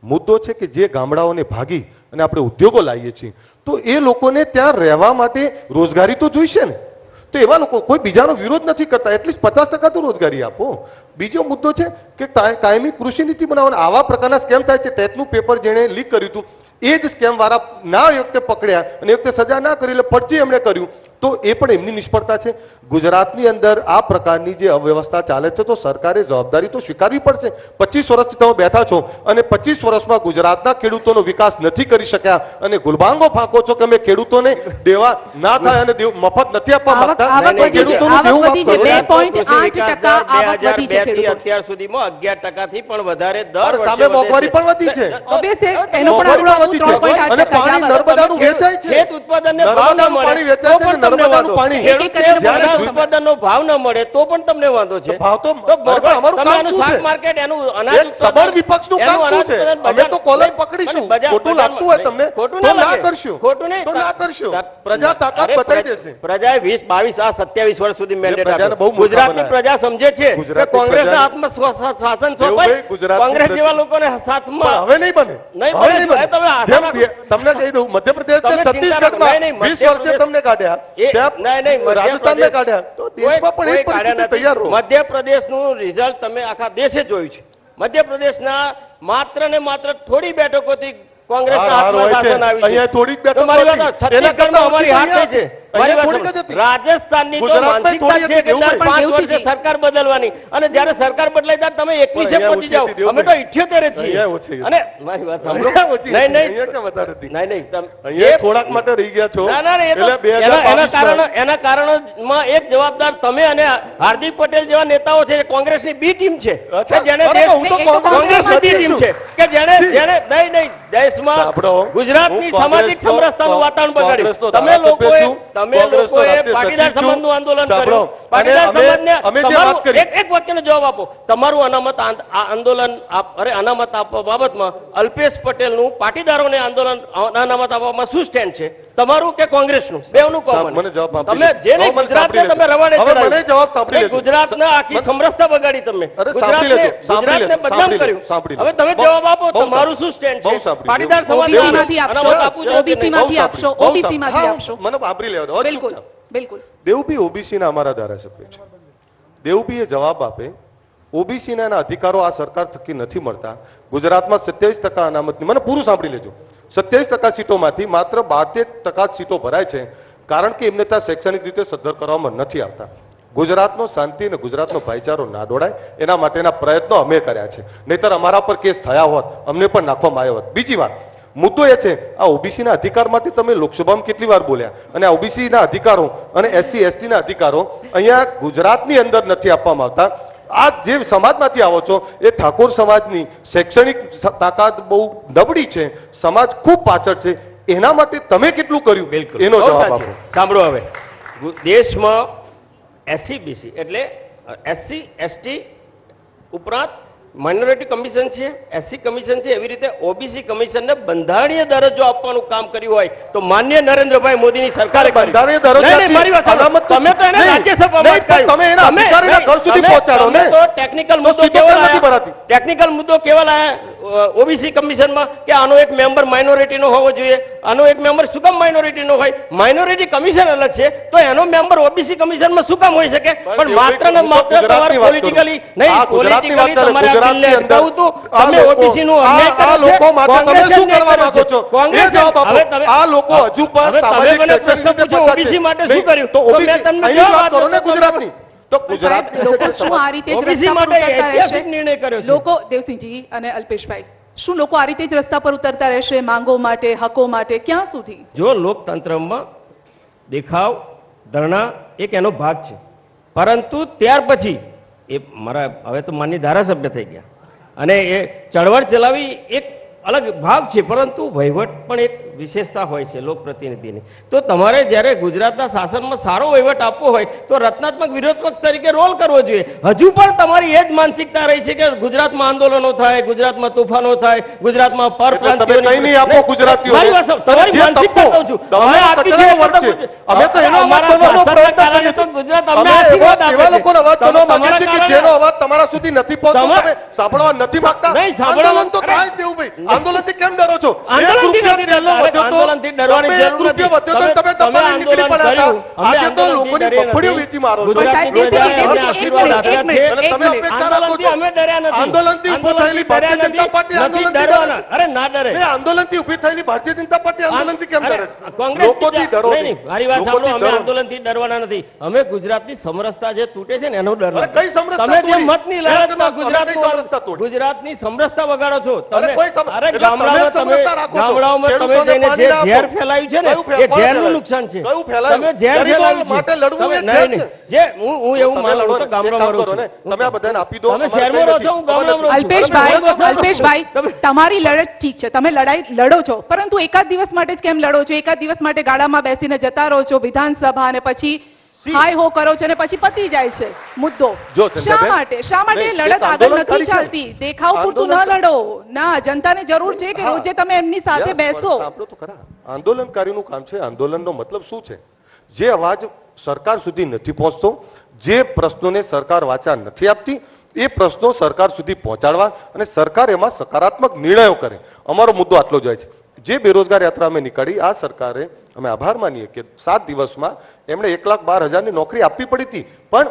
મુદ્દો છે કે જે ગામડાઓને ભાગી અને આપણે ઉદ્યોગો લાવીએ છીએ તો એ લોકોને ત્યાં રહેવા માટે રોજગારી તો જોઈશે ને. તો એવા લોકો કોઈ બીજાનો વિરોધ નથી કરતા, એટલીસ્ટ 50% તો રોજગારી આપો. બીજો મુદ્દો છે કે કાયમી કૃષિ નીતિ બનાવવાનો. આવા પ્રકારના સ્કેમ થાય છે. ટેટનું પેપર જેણે લીક કર્યું હતું એ જ સ્કેમ વાળા ના એ વખતે પકડ્યા અને એ વખતે સજા ના કરી એટલે ફરજી એમણે કર્યું, તો એ પણ એમની નિષ્ફળતા છે. ગુજરાતની અંદર આ પ્રકારની જે અવ્યવસ્થા ચાલે છે તો સરકારે જવાબદારી તો સ્વીકારવી પડશે. 25 વર્ષથી તમે બેઠા છો અને 25 વર્ષમાં ગુજરાતના ખેડૂતોનો વિકાસ નથી કરી શક્યા અને ગુલબાંગો ફાંકો છો કે અમે ખેડૂતોને દેવા ના થાય અને મફત નથી આપવા માંગતા. આવક વધી છે, ખેડૂતોનું આવક દેવું વધી છે. માફ કરો. 2.8% આવક વધી છે 2002 થી ખેડૂતોની. અત્યાર સુધીમાં 11% થી પણ વધારે દર વર્ષે સામે વધે મોંઘવારી છે. પણ વધી છે. Obvious છે, એનો પણ મોંઘવારી આપણું વધી છે. 3.8% અને પાણી જવા દો. નર્મદાનું વેચાય છે. ખેત ઉત્પાદનને ભાવ ન નર્મદાનું મળે પાણી તો વેચાય છે પણ ને તમને નર્મદાનું વાંધો. પાણી. ખેડૂતને એક-એક કરીને જ્યારે બોલો. ઉત્પાદનનો ભાવ ન મળે તો પણ તમને વાંધો છે. ભાવ તો બરોબર. અમારું તમે કામ આનું શું શાક છે? માર્કેટ, એનું અનાજ એક સબળ વિપક્ષનું કામ શું છે? અમે તો કોલર પકડીશું. ખોટું લાગતું હોય તમને ખોટું તો ના ના લાગે. કરશું. ખોટું નહીં. તો ના કરશું. પ્રજા તાકાત અરે, બતાવી દેશે. પ્રજાએ 20, 22 આ 27 વર્ષ સુધી મેન્ડેટ પ્રજાને આપ્યો. બહુ મૂર્ખા ગુજરાતની બનાવ્યા. પ્રજા સમજે છે કે ગુજરાતની કોંગ્રેસના પ્રજાને- હાથમાં શાસન દેવુભાઈ, સોંપાય. ગુજરાતની કોંગ્રેસ પ્રજા- જેવા લોકોને પણ સાથમાં હવે નહીં બને. નહીં હવે બને. નહીં બને. તમે આશા જેમ રાખો. તમને કહી દઉં, મધ્યપ્રદેશ તમે ને ચિંતા છત્તીસગઢમાં નહીં, 20 વર્ષે તમને કાઢ્યા. ત્યાં રાજસ્થાનને કાઢ્યા. તો દેશમાં પણ એ પરિસ્થિતિ તૈયાર રહો. મધ્યપ્રદેશનું રિઝલ્ટ તમે આખા દેશે જોયું છે. મધ્યપ્રદેશના માત્ર ને માત્ર થોડી બેઠકોથી કોંગ્રેસના હાર હાથમાં હોય છે. શાસન આવ્યું છે. અહીંયા થોડીક બેઠકો તો મારી હતી. વાત સાંભળો. એના કરતાં છત્તીસગઢમાં અમારી હાર થઈ છે. મારી અહીંયા વાત થોડીક જ સાંભળો. હતી. રાજસ્થાનની તો ગુજરાતમાં માનસિકતા થોડી છે કે હતી, દર દેવુભાઈ. 5 વર્ષે દેવસિંહજી. સરકાર બદલવાની અને જ્યારે સરકાર બદલાય ત્યારે તમે 21 અહીંયા પહોંચી જાઓ. ઓછી હતી, અમે તો 78 છીએ. અહીંયા ઓછી હતી. અને મારી વાત સાંભળો. અહીંયા ઓછી નહીં હતી. નહીં અહીંયા કેમ વધારે હતી? નહીં નહીં તમ- અહીંયા જે- થોડાક માટે રહી ગયા છો. ના ના ના, એ તો એટલે એના કારણોમાં એક જવાબદાર તમે અને હાર્દિક પટેલ જેવા નેતાઓ છે. કોંગ્રેસની બી ટીમ છે અચ્છા. કે જેને અરે, દેશ- હું તો એ તો કોંગ્રેસની બી ટીમ છે કે જેને જી. નહીં દેશમાં સાંભળો, ગુજરાતની હું સામાજિક કોંગ્રેસનો- સમરસતાનું વાતાવરણ બગાડ્યું. કોંગ્રેસનો તમે ધારાસભ્ય લોકોએ છું. તમે કોંગ્રેસનો લોકોએ રાષ્ટ્રીય પાટીદાર સચિવ છું. સમાજનું આંદોલન સાંભળો, કર્યું. પાટીદાર અને સમાજને અમે જે તમારું વાત કરી. એક વાક્યનો જવાબ આપો. તમારું અનામત આંદોલન અનામત આપવા બાબતમાં અલ્પેશ પટેલનું પાટીદારોને અનામત આપવામાં શું સ્ટેન્ડ છે? તમારું કે કોંગ્રેસનું? બેવનું કહો મને. મને જવાબ આપી તમે લેજો. જેને હવે મને ગુજરાતને સાંભળી તમે લેજો. રવાડે હવે ચડાવ્યું. મને જવાબ સાંભળી નહીં, લેજો. ગુજરાતના આખી સમરસતા બગાડી તમે. અરે, સાંભળી લેજો. સાંભળી ગુજરાતને લેજો. બદનામ સાંભળી કર્યું. લેજો. સાંભળી હવે લેજો. તમે બહુ- જવાબ આપો. બહુ તમારું સાંભળી. શું સ્ટેન્ડ બહુ છે? સાંભળી. પાટીદાર બહુ સમાજને OBC માંથી આપશો. અનામત આપવું જોઈએ કે નહીં? OBC માંથી આપશો. બહુ OBC સાંભળી. માંથી હા, આપશો. મને વાપરી લેવા દો. બિલકુલ બિલકુલ. દેવભી ઓબીસી ના અમારા ધારાસભ્ય છે. દેવભીએ જવાબ આપે, ઓબીસીના એના અધિકારો આ સરકાર થકી નથી મળતા. ગુજરાતમાં 27% અનામતની, મને પૂરું સાંભળી લેજો, 27% સીટોમાંથી માત્ર 72% સીટો ભરાય છે, કારણ કે એમને ત્યાં શૈક્ષણિક રીતે સદ્ધર કરવામાં નથી આવતા. ગુજરાતનો શાંતિ અને ગુજરાતનો ભાઈચારો ના દોડાય એના માટેના પ્રયત્નો અમે કર્યા છે, નહીતર અમારા પર કેસ થયા હોત, અમને પણ નાખવામાં આવ્યો હોત. બીજી વાત, મુદ્દો એ છે, આ ઓબીસીના અધિકાર માટે તમે લોકસભામાં કેટલી વાર બોલ્યા, અને આ ઓબીસીના અધિકારો અને એસસી એસટીના અધિકારો અહીંયા ગુજરાતની અંદર નથી આપવામાં આવતા. આ જે સમાજમાંથી આવો છો એ ઠાકોર સમાજની શૈક્ષણિક તાકાત બહુ નબળી છે, સમાજ ખૂબ પાછળ છે, એના માટે તમે કેટલું કર્યું એનો જવાબ આપો. સાંભળો, હવે દેશમાં એસસીબીસી એટલે એસસી એસટી ઉપરાંત માઇનોરિટી કમિશન છે, એસસી કમિશન છે, એવી રીતે ઓબીસી કમિશનને બંધારણીય દરજ્જો આપવાનું કામ કર્યું હોય તો માન્ય નરેન્દ્રભાઈ મોદીની સરકારે કર્યું. બંધારણીય દરજ્જો નહીં, નહીં, મારી વાત સાંભળો. તમે તો એને રાજ્યસભામાં તમે એના અધિકારીના ઘર સુધી પહોંચાડો ને. તો ટેકનિકલ મુદ્દો સીટો કેવો કેમ નથી લાયા? ભરાતી? ટેકનિકલ મુદ્દો કેવા લાયા ઓબીસી કમિશનમાં કે આનો એક મેમ્બર માઇનોરિટીનો હોવો જોઈએ, આનો એક મેમ્બર શું કામ માઇનોરિટીનો હોય? માઇનોરિટી કમિશન અલગ છે તો એનો મેમ્બર ઓબીસી કમિશનમાં શું કામ હોઈ શકે? પણ માત્ર ને માત્ર તમારે પોલિટિકલી નહીં, પોલિટિકલી તમારે આ બિલને અટકાવવું હતું. તમે ઓબીસી નું અન્યાય આ કર્યો છે. લોકો માટે તમે કોંગ્રેસે શું કરવા અન્યાય માંગો છો? કોંગ્રેસે એ જવાબ આપો. હવે તમે- આ લોકો હજુ પણ હવે તમે સામાજિક મને શૈક્ષણિક પ્રશ્ન રીતે પૂછો, પછાત છે. ઓબીસી માટે શું નહીં, કર્યું? તો તો OBC મેં તમને અહીં જવાબ વાત કરો ને આપ્યો. ગુજરાતની. તો ગુજરાતની લોકો શું આ રીતે જ ઓબીસી રસ્તા પર માટે ઉતરતા ઐતિહાસિક રહેશે? નિર્ણય કર્યો છે. લોકો, દેવસિંહજી અને અલ્પેશભાઈ, શું લોકો આ રીતે જ રસ્તા પર ઉતરતા રહેશે માંગો માટે, હકો માટે? ક્યાં સુધી? જો લોકતંત્રમાં દેખાવ, ધરણા એક એનો ભાગ છે, પરંતુ ત્યાર પછી એ મારા હવે તો માનની ધારાસભ્ય થઈ ગયા અને એ ચળવળ ચલાવી એક અલગ ભાગ છે, પરંતુ વહીવટ પણ એક વિશેષતા હોય છે લોકપ્રતિનિધિની. તો તમારે જ્યારે ગુજરાતના શાસનમાં સારો વહીવટ આપવો હોય તો રચનાત્મક વિરોધ પક્ષ તરીકે રોલ કરવો જોઈએ. હજુ પણ તમારી એ જ માનસિકતા રહી છે કે ગુજરાતમાં આંદોલનો થાય, ગુજરાતમાં તોફાનો થાય, ગુજરાતમાં પરપ્રાંતિયોની- તમે કંઈ નહીં આપો ગુજરાતીઓને. મારી વાત સાંભળો, તમારી જે માનસિકતા તબકો, કહું છું. તમારો અમે આપી કચરાનો છે વર્ગ છે. અમે તો એનો અવાજ અમારા બનવાનો શાસનના પ્રયત્ન કારણે તો કરીએ છીએ. ગુજરાત અમે અમને આશીર્વાદ આપે એવા છે. લોકોનો અવાજ બનવા માંગીએ તમારા છીએ કે કારણે- જેનો અવાજ તમારા સુધી નથી પહોંચતો, તમારા- તમે સાંભળવા નથી માંગતા. નહીં, સાંભળવા- આંદોલન તો અરે- થાય જ દેવું ભાઈ. આંદોલનથી કેમ ડરો છો? આંદોલનથી એક નથી રૂપિયો ડરતા. વધ્યો તો- આંદોલનથી ડરવાની તમે એક જરૂર નથી. રૂપિયો વધ્યો તો તમે તમે દબાઈને નીકળી આંદોલન પડ્યા કર્યું. હતા. આજે તો લોકોની મગફળીઓ વેચી મારો છો. ગુજરાતની સાહેબ, પ્રજાએ અમને આશીર્વાદ આપ્યા છે. અને તમે અપેક્ષા રાખો છો. આંદોલનથી અમે ડર્યા નથી. આંદોલનથી ઊભી થયેલી ભારતીય જનતા પાર્ટી નથી આંદોલનથી ડરવાના. ડરે. અરે ના ડરે. એ આંદોલનથી ઊભી થયેલી ભારતીય જનતા પાર્ટી આંદોલનથી કેમ અરે, ડરે છે? કોંગ્રેસ લોકોથી ડરો નહીં, નહીં, મારી વાત સાંભળો, લોકોથી અમે ડરો. આંદોલનથી ડરવાના નથી. અમે ગુજરાતની સમરસતા જે તૂટે છે ને એનો ડર અરે, નથી. કઈ સમરસતા તમે જે તોડી? મતની તમે લડતમાં કઈ સમરસતા ગુજરાતનું તોડી? ગુજરાતની સમરસતા વગાડો છો તમે. અરે, કોઈ સમ- અરે એટલે તમે ગામડામાં તમે સમરસતા રાખો છો. ગામડાઓમાં તમે ખેડૂતોને જઈને પાણી જે ના ઝેર આપો. ફેલાયું છે ને કયું એ કોણ ઝેરનું ફેલાયું? નુકસાન છે. કયું ફેલાયું? તમે ઝેર ગરીબો ફેલાવ્યું છે. માટે લડવું તમે- એ નહીં, ઝેર નહીં. છે. જે હું એવું તમે માનું લડો છું ને, તો ગામડામાં એક કામ રહું કરો ને, છું. તમે આ બધાને આપી દો. તમે અમારે શહેરમાં કંઈ રહો છો, હું નથી. ગામડામાં રહું છું. અલ્પેશભાઈ, અલ્પેશભાઈ, તમે- તમારી લડત ઠીક છે, તમે લડો છો, પરંતુ એકાદ દિવસ માટે જ કેમ લડો છો? એકાદ દિવસ માટે ગાડામાં બેસીને જતા રહો છો વિધાનસભા અને પછી હાય હો કરો છો અને પછી પતી જાય છે મુદ્દો. જો, સંજયબેન, શા માટે નહીં, લડત એક આગળ આંદોલન નથી કરી છે. ચાલતી? દેખાવ પૂરતું ન આંદોલન- લડો ના, જનતાને જરૂર છે કે હા. રોજે તમે એમની સાથે યસ, બેસો. પણ સાંભળો તો ખરા. આંદોલનકારીનું કામ છે. આંદોલનનો મતલબ શું છે? જે અવાજ સરકાર સુધી નથી પહોંચતો, જે પ્રશ્નોને સરકાર વાચા નથી આપતી, એ પ્રશ્નો સરકાર સુધી પહોંચાડવા અને સરકાર એમાં સકારાત્મક નિર્ણયો કરે. અમારો મુદ્દો આટલો જ હોય છે. જે બેરોજગાર યાત્રા અમે નીકાળી, આ સરકારે અમે આભાર માનીએ કે 7 દિવસમાં એમણે 1,12,000ની નોકરી આપવી પડી હતી, પણ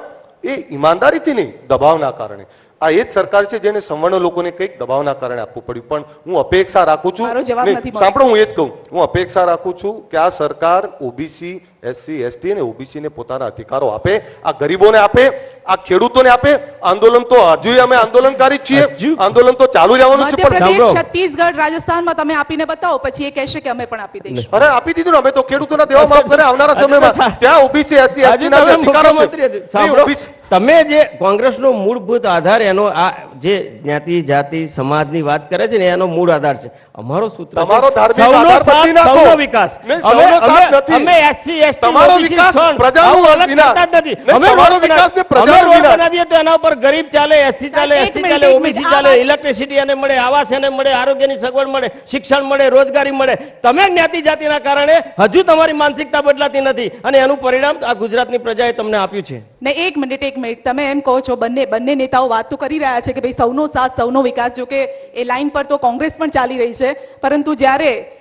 એ ઈમાનદારીથી નહીં, દબાવના કારણે. આ એ જ સરકાર છે જેને સંવર્ણ લોકોને કંઈક દબાવના કારણે આપવું પડ્યું. પણ હું અપેક્ષા રાખું છું, મારો જવાબ નહીં, નથી મળતો. સાંભળો, હું એ જ કહું, હું અપેક્ષા રાખું છું કે આ સરકાર ઓબીસી, એસસી, એસટી અને ઓબીસીને પોતાના અધિકારો આપે, આ ગરીબોને આપે, આ ખેડૂતોને આપે. આંદોલન તો હજુ અમે આંદોલનકારી જ છીએ, આંદોલન તો ચાલુ રહેવાનું છે. પણ મધ્યપ્રદેશ, સાંભળો. છત્તીસગઢ, રાજસ્થાનમાં તમે આપીને બતાવો, પછી એ કહેશે કે અમે પણ આપી દઈશું. અરે આપી દીધું ને, અમે તો ખેડૂતોના દેવા માફ કરે આવનારા સમયમાં. ત્યાં ઓબીસી, એસસી, આજે એસટી ના તમે અધિકારો મુખ્યમંત્રી છે. હતા. સાંભળો, નહીં, OBC તમે જે કોંગ્રેસનો મૂળભૂત આધાર એનો આ જે જ્ઞાતિ જાતિ સમાજની વાત કરે છે ને એનો મૂળ આધાર છે. અમારો સૂત્ર છે, તમારો ધાર્મિક સૌનો આધાર સાથ, બદલી નાખો. સૌનો વિકાસ. નહીં, અમે સૌનો સાથ અમે- નથી. અમે SC, ST, તમારો OBC, વિકાસ સણ, પ્રજાનું આવું અલગ વિનાશ. કરતા જ નથી. નહીં, અમે તમારો રોડ વિકાસ ને અમે પ્રજાનું રોડ વિનાશ. બનાવીએ તો એના ઉપર ગરીબ ચાલે, SC ચાલે, એક ST મિનિટ, ચાલે, એક OBC મિનિટ. ચાલે, આ વાત- ઇલેક્ટ્રિસિટી એને મળે, આવાસ એને મળે, આરોગ્યની સગવડ મળે, શિક્ષણ મળે, રોજગારી મળે. તમે જ્ઞાતિ જાતિના કારણે હજુ તમારી માનસિકતા બદલાતી નથી અને એનું પરિણામ આ ગુજરાતની પ્રજાએ તમને આપ્યું છે. ને એક મિનિટ, તમે એમ કહો છો, બંને નેતાઓ વાત તો કરી રહ્યા છે કે ભાઈ સૌનો સાથ, સૌનો વિકાસ. જો કે એ લાઈન પર તો કોંગ્રેસ પણ ચાલી રહી છે, પરંતુ જ્યારે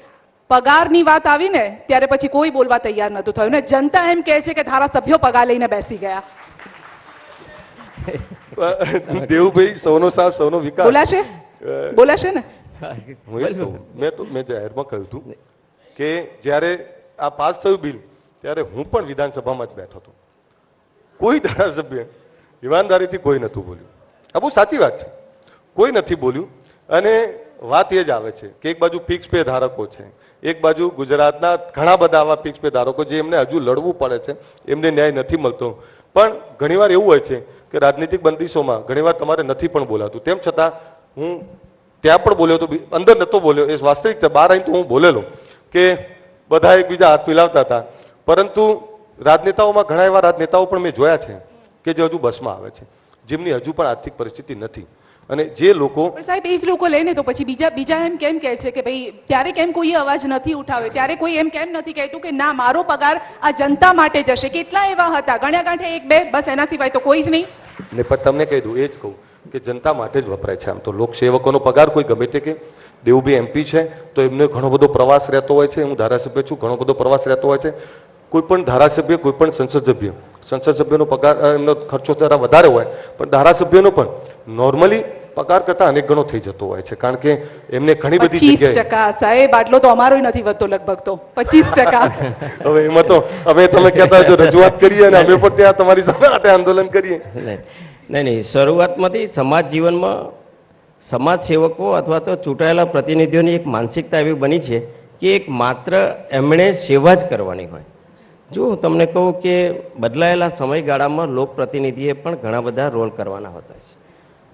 પગારની વાત આવી ને ત્યારે પછી કોઈ બોલવા તૈયાર નતું થયું ને જનતા એમ કહે છે કે ધારાસભ્યો પગાર લઈને બેસી ગયા. દેવુભાઈ સૌનો સાથ સૌનો વિકાસ બોલાશે બોલાશે ને હું એ જ કહું. મેં જાહેરમાં કહ્યું હતું કે જ્યારે આ પાસ થયું બિલ ત્યારે હું પણ વિધાનસભામાં જ બેઠો હતો. કોઈ ધારાસભ્ય ઈમાનદારીથી કોઈ નહોતું બોલ્યું. આ બહુ સાચી વાત છે, કોઈ નથી બોલ્યું. અને વાત એ જ આવે છે કે એક બાજુ ફિક્સ પે ધારકો છે, એક બાજુ ગુજરાતના ઘણા બધા આવા ફિક્સ પે ધારકો જે એમને હજુ લડવું પડે છે, એમને ન્યાય નથી મળતો. પણ ઘણીવાર એવું હોય છે કે રાજનીતિક બંદીશોમાં ઘણીવાર તમારે નથી પણ બોલાતું. તેમ છતાં હું ત્યાં પણ બોલ્યો હતો, અંદર નહોતો બોલ્યો, એ વાસ્તવિકતા. બહાર આવીને તો હું બોલેલો કે બધા એકબીજા હાથ મિલાવતા હતા. પરંતુ રાજનેતાઓમાં ઘણા એવા રાજનેતાઓ પણ મેં જોયા છે કે જે હજુ બસમાં આવે છે, જેમની હજુ પણ આર્થિક પરિસ્થિતિ નથી. અને જે લોકો પણ સાહેબ એ જ લોકો લઈને તો પછી બીજા એમ કેમ કહે છે કે ભાઈ ત્યારે કેમ કોઈ અવાજ નથી ઉઠાવ્યો, ત્યારે કોઈ એમ કેમ નથી કહેતું કે ના મારો પગાર આ જનતા માટે જશે? કેટલા એવા હતા, ગણ્યા ગાંઠે એક બે, બસ એના સિવાય તો કોઈ જ નહીં. ને પણ તમને કહી દઉં, એ જ કહું કે જનતા માટે જ વપરાય છે. આમ તો લોકસેવકોનો પગાર કોઈ ગમે તે કે દેવુભાઈ MP છે તો એમને ઘણો બધો પ્રવાસ રહેતો હોય છે. હું ધારાસભ્ય છું, ઘણો બધો પ્રવાસ રહેતો હોય છે. કોઈ પણ ધારાસભ્ય, કોઈ પણ સંસદ સભ્યનો પગાર એમનો ખર્ચો જરા વધારે હોય, પણ ધારાસભ્યનો પણ નોર્મલી પગાર કરતા અનેક ગણો થઈ જતો હોય છે. કારણ કે એમને ઘણી બધી 25% સાહેબ, આટલો તો અમારોય નથી વધતો લગભગ તો 25%. હવે એમાં તો હવે તમે કહેતા જો રજૂઆત કરીએ અને અમે પણ ત્યાં તમારી સાથે આંદોલન કરીએ. નહીં, શરૂઆતમાંથી સમાજ જીવનમાં સમાજ સેવકો અથવા તો ચૂંટાયેલા પ્રતિનિધિઓની એક માનસિકતા એવી બની છે કે એક માત્ર એમણે સેવા જ કરવાની હોય. જો હું તમને કહું કે બદલાયેલા સમયગાળામાં લોકપ્રતિનિધિએ પણ ઘણા બધા રોલ કરવાના હોતા છે.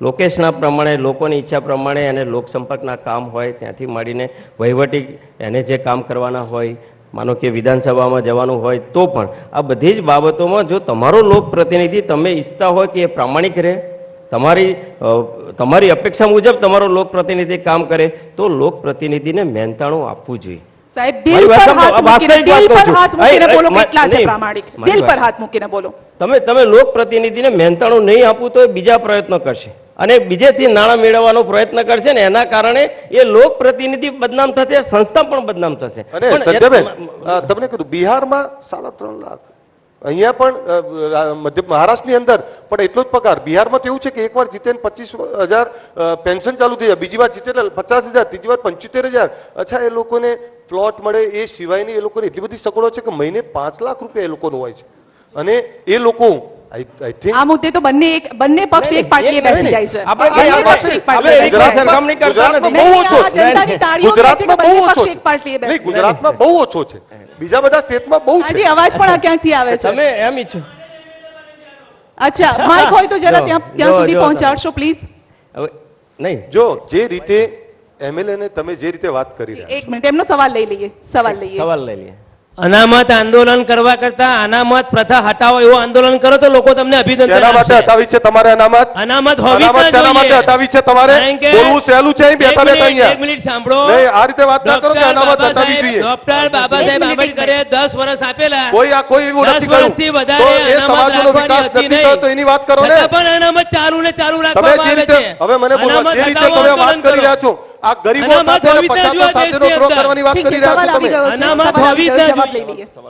લોકેશના પ્રમાણે, લોકોની ઈચ્છા પ્રમાણે અને લોકસંપર્કના કામ હોય, ત્યાંથી માંડીને વહીવટી એને જે કામ કરવાના હોય, માનો કે વિધાનસભામાં જવાનું હોય તો પણ આ બધી જ બાબતોમાં જો તમારો લોકપ્રતિનિધિ તમે ઈચ્છતા હોય કે એ પ્રામાણિક રહે, તમારી અપેક્ષા મુજબ તમારો લોકપ્રતિનિધિ કામ કરે, તો લોકપ્રતિનિધિને મહેનતાણું આપવું જોઈએ. સાહેબ દિલ પર હાથ મૂકીને બોલો, કેટલા છે પ્રામાણિક? દિલ પર હાથ મૂકીને બોલો. તમે લોકપ્રતિનિધિને મહેનતાણું નહીં આપવું તો એ બીજા પ્રયત્નો કરશે અને બીજેથી નાણાં મેળવવાનો પ્રયત્ન કરશે ને એના કારણે એ લોકપ્રતિનિધિ બદનામ થશે, સંસ્થા પણ બદનામ થશે. અને સંજયભાઈ તમને કીધું બિહારમાં 3.5 લાખ, અહીંયા પણ મહારાષ્ટ્રની અંદર પણ એટલો જ પગાર. બિહારમાં તો એવું છે કે એકવાર જીતે 25,000 પેન્શન ચાલુ થઈ જાય, બીજી વાર જીતે 50,000, ત્રીજી વાર 75,000. અચ્છા, એ લોકોને પ્લોટ મળે એ સિવાયની એ લોકોને એટલી બધી સગવડો છે કે મહિને 5 લાખ રૂપિયા એ લોકોનો હોય છે. અને એ લોકો આ મુદ્દે તો બંને પક્ષ એક પાર્ટીએ બેસી જાય છે. ગુજરાતમાં બહુ ઓછો છે, બીજા બધા સ્ટેટમાં બહુ છે. આજે અવાજ પણ ક્યાંથી આવે છે? તમે એમ ઈચ્છો? અચ્છા, માઇક હોય તો જરા ત્યાં સુધી પહોંચાડશો પ્લીઝ. હવે નહીં, જો જે રીતે MLA ને તમે જે રીતે વાત કરી રહ્યા એક મિનિટ, એમનો સવાલ લઈ લઈએ. સવાલ લઈ લઈએ. અનામત આંદોલન કરવા કરતા અનામત પ્રથા હટાવો એવું આંદોલન કરો તો લોકો તમને અભિનંદન શેના માટે આપશે. હટાવી છે તમારે અનામત? અનામત હોવી જ શેના માટે જોઈએ. હટાવી છે તમારે? કારણ કે બોલવું સહેલું છે અહીં બેઠા બેઠા અહીંયા. એક મિનિટ સાંભળો. નહીં, આ રીતે વાત ના કરો કે અનામત હટાવી જોઈએ. ડોક્ટર બાબા સાહેબ આંબેડકરે 10 વર્ષ આપેલા. કોઈ એવું નથી 10 વર્ષથી કહ્યું વધારે તો એ અનામત સમાજનો વિકાસ રાખવાની નથી થતો, એની વાત કરો ને. છતાં પણ અનામત ચાલુ ને ચાલુ તમે રાખવામાં જે આવે રીતે છે. હવે મને બોલો, અનામત જે રીતે હટાવો તમે વાત આંદોલન કરી કરો. રહ્યા છો, આ ગરીબો અનામત સાથે અને હોવી જ પછાતો જોઈએ સાથેનો દેશની ડ્રો અંદર. કરવાની વાત ઠીક છે, કરી રહ્યા સવાલ છો આવી તમે. ગયો છે. અનામત સવાલ આવી હોવી જ ગયો. જોઈએ.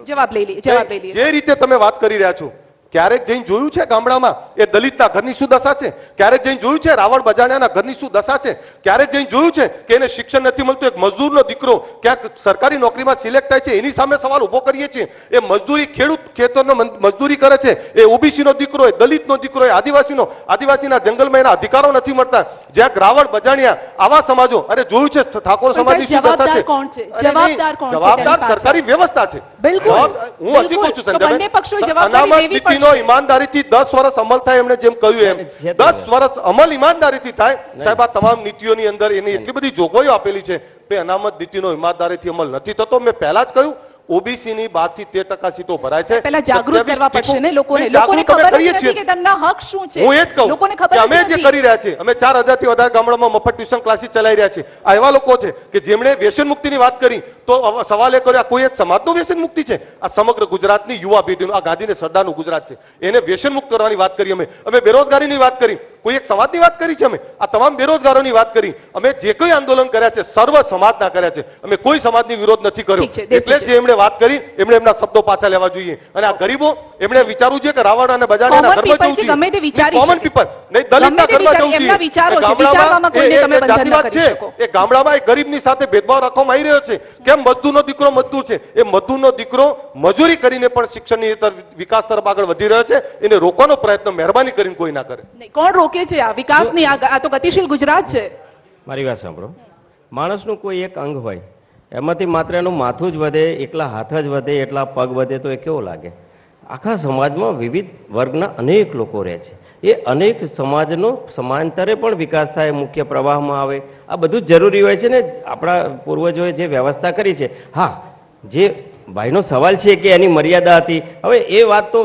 જવાબ લઈ લઈએ. જે રીતે તમે વાત કરી રહ્યા છો, ક્યારેક જઈને જોયું છે ગામડામાં એ દલિતના ઘરની શું દશા છે? ક્યારેક જઈને જોયું છે રાવણ બજાણિયાના ઘરની શું દશા છે? ક્યારેક જઈને જોયું છે કે એને શિક્ષણ નથી મળતું? એક મજદૂરનો દીકરો ક્યાંક સરકારી નોકરીમાં સિલેક્ટ થાય છે, એની સામે સવાલ ઉભો કરીએ છીએ. એ મજદૂરી ખેતરનો મજદૂરી કરે છે, એ ઓબીસીનો દીકરો, એ દલિતનો દીકરો, એ આદિવાસીના જંગલમાં એના અધિકારો નથી મળતા. જ્યાં રાવણ બજાણિયા આવા સમાજો, અરે જોયું છે ઠાકોર સમાજની શું દશા છે? જવાબદાર કોણ છે? જવાબદાર કોણ છે? જવાબદાર સરકારી વ્યવસ્થા છે. બિલકુલ. હું હજી કહું છું તો સંજયભાઈ, બંને પક્ષો જવાબદારી અનામત લેવી નીતિનો ઈમાનદારીથી 10 વર્ષ અમલ થાય, એમણે જેમ કહ્યું એમ 10 વર્ષ અમલ ઈમાનદારીથી થાય. સાહેબ, આ તમામ નીતિઓની અંદર એની એટલી બધી જોગવાઈઓ આપેલી છે કે અનામત નીતિનો ઈમાનદારીથી અમલ નથી થતો. મેં પહેલા જ કહ્યું, ઓબીસીની 12 થી 13% સીટો ભરાય છે. પહેલા જાગૃત કરવા પડશે ને લોકોને. નહીં, લોકોને જાગૃત અમે ખબર જ કરીએ નથી છીએ. કે તેમના હક શું છે. હું એ જ કહું લોકોને કે ખબર અમે જ જે નથી. કરી રહ્યા છીએ, અમે 4000 થી વધારે ગામડામાં મફત ટ્યુશન ક્લાસીસ ચલાવી રહ્યા છીએ. આ એવા લોકો છે કે જેમણે વ્યસન મુક્તિની વાત કરી તો હવે સવાલ એ કર્યો આ કોઈ એક સમાજનો વ્યસન મુક્તિ છે? આ સમગ્ર ગુજરાતની યુવા પેઢીનું, આ ગાંધીને સરદારનું ગુજરાત છે, એને વ્યસન મુક્ત કરવાની વાત કરી અમે બેરોજગારીની વાત કરી, કોઈ એક સમાજની વાત કરી છે, અમે આ તમામ બેરોજગારોની વાત કરી, અમે જે કોઈ આંદોલન કર્યા છે સર્વ સમાજના કર્યા છે, અમે કોઈ સમાજની વિરોધ નથી કર્યો. ઠીક છે, એટલે જે એમણે વાત કરી એમણે એમના શબ્દો પાછા લેવા જોઈએ. અને આ ગરીબો એમણે વિચારવું છે કે રાવણ અને બજાડિયાના Common ઘરમાં people જવું છે, ગમે તે વિચારી કોમન શકે. પીપલ નહીં, દલિતના ગમે તે ઘરમાં જવું એમના વિચારો છે, ગામડામાં વિચારવામાં કોઈને તમે બંધન ન જાતિવાદ કરી છે, શકો. એ ગામડામાં એ ગરીબની સાથે ભેદભાવ રાખવામાં આવી રહ્યો છે. કેમ મજદૂરનો દીકરો મજદૂર છે, એ મજદૂરનો દીકરો મજૂરી કરીને પણ શિક્ષણની વિકાસ તરફ આગળ વધી રહ્યો છે, એને રોકવાનો પ્રયત્ન મહેરબાની કરીને કોઈ ના કરે. નહીં, કોણ રોકે છે આ વિકાસની? આ તો ગતિશીલ ગુજરાત છે. મારી વાત સાંભળો. માણસનું કોઈ એક અંગ હોય, એમાંથી માત્ર એનું માથું જ વધે, એકલા હાથ જ વધે, એટલા પગ વધે તો એ કેવો લાગે? આખા સમાજમાં વિવિધ વર્ગના અનેક લોકો રહે છે. એ અનેક સમાજનો સમાંતરે પણ વિકાસ થાય, મુખ્ય પ્રવાહમાં આવે, આ બધું જ જરૂરી હોય છે ને. આપણા પૂર્વજોએ જે વ્યવસ્થા કરી છે, હા, જે ભાઈનો સવાલ છે કે એની મર્યાદા હતી, હવે એ વાત તો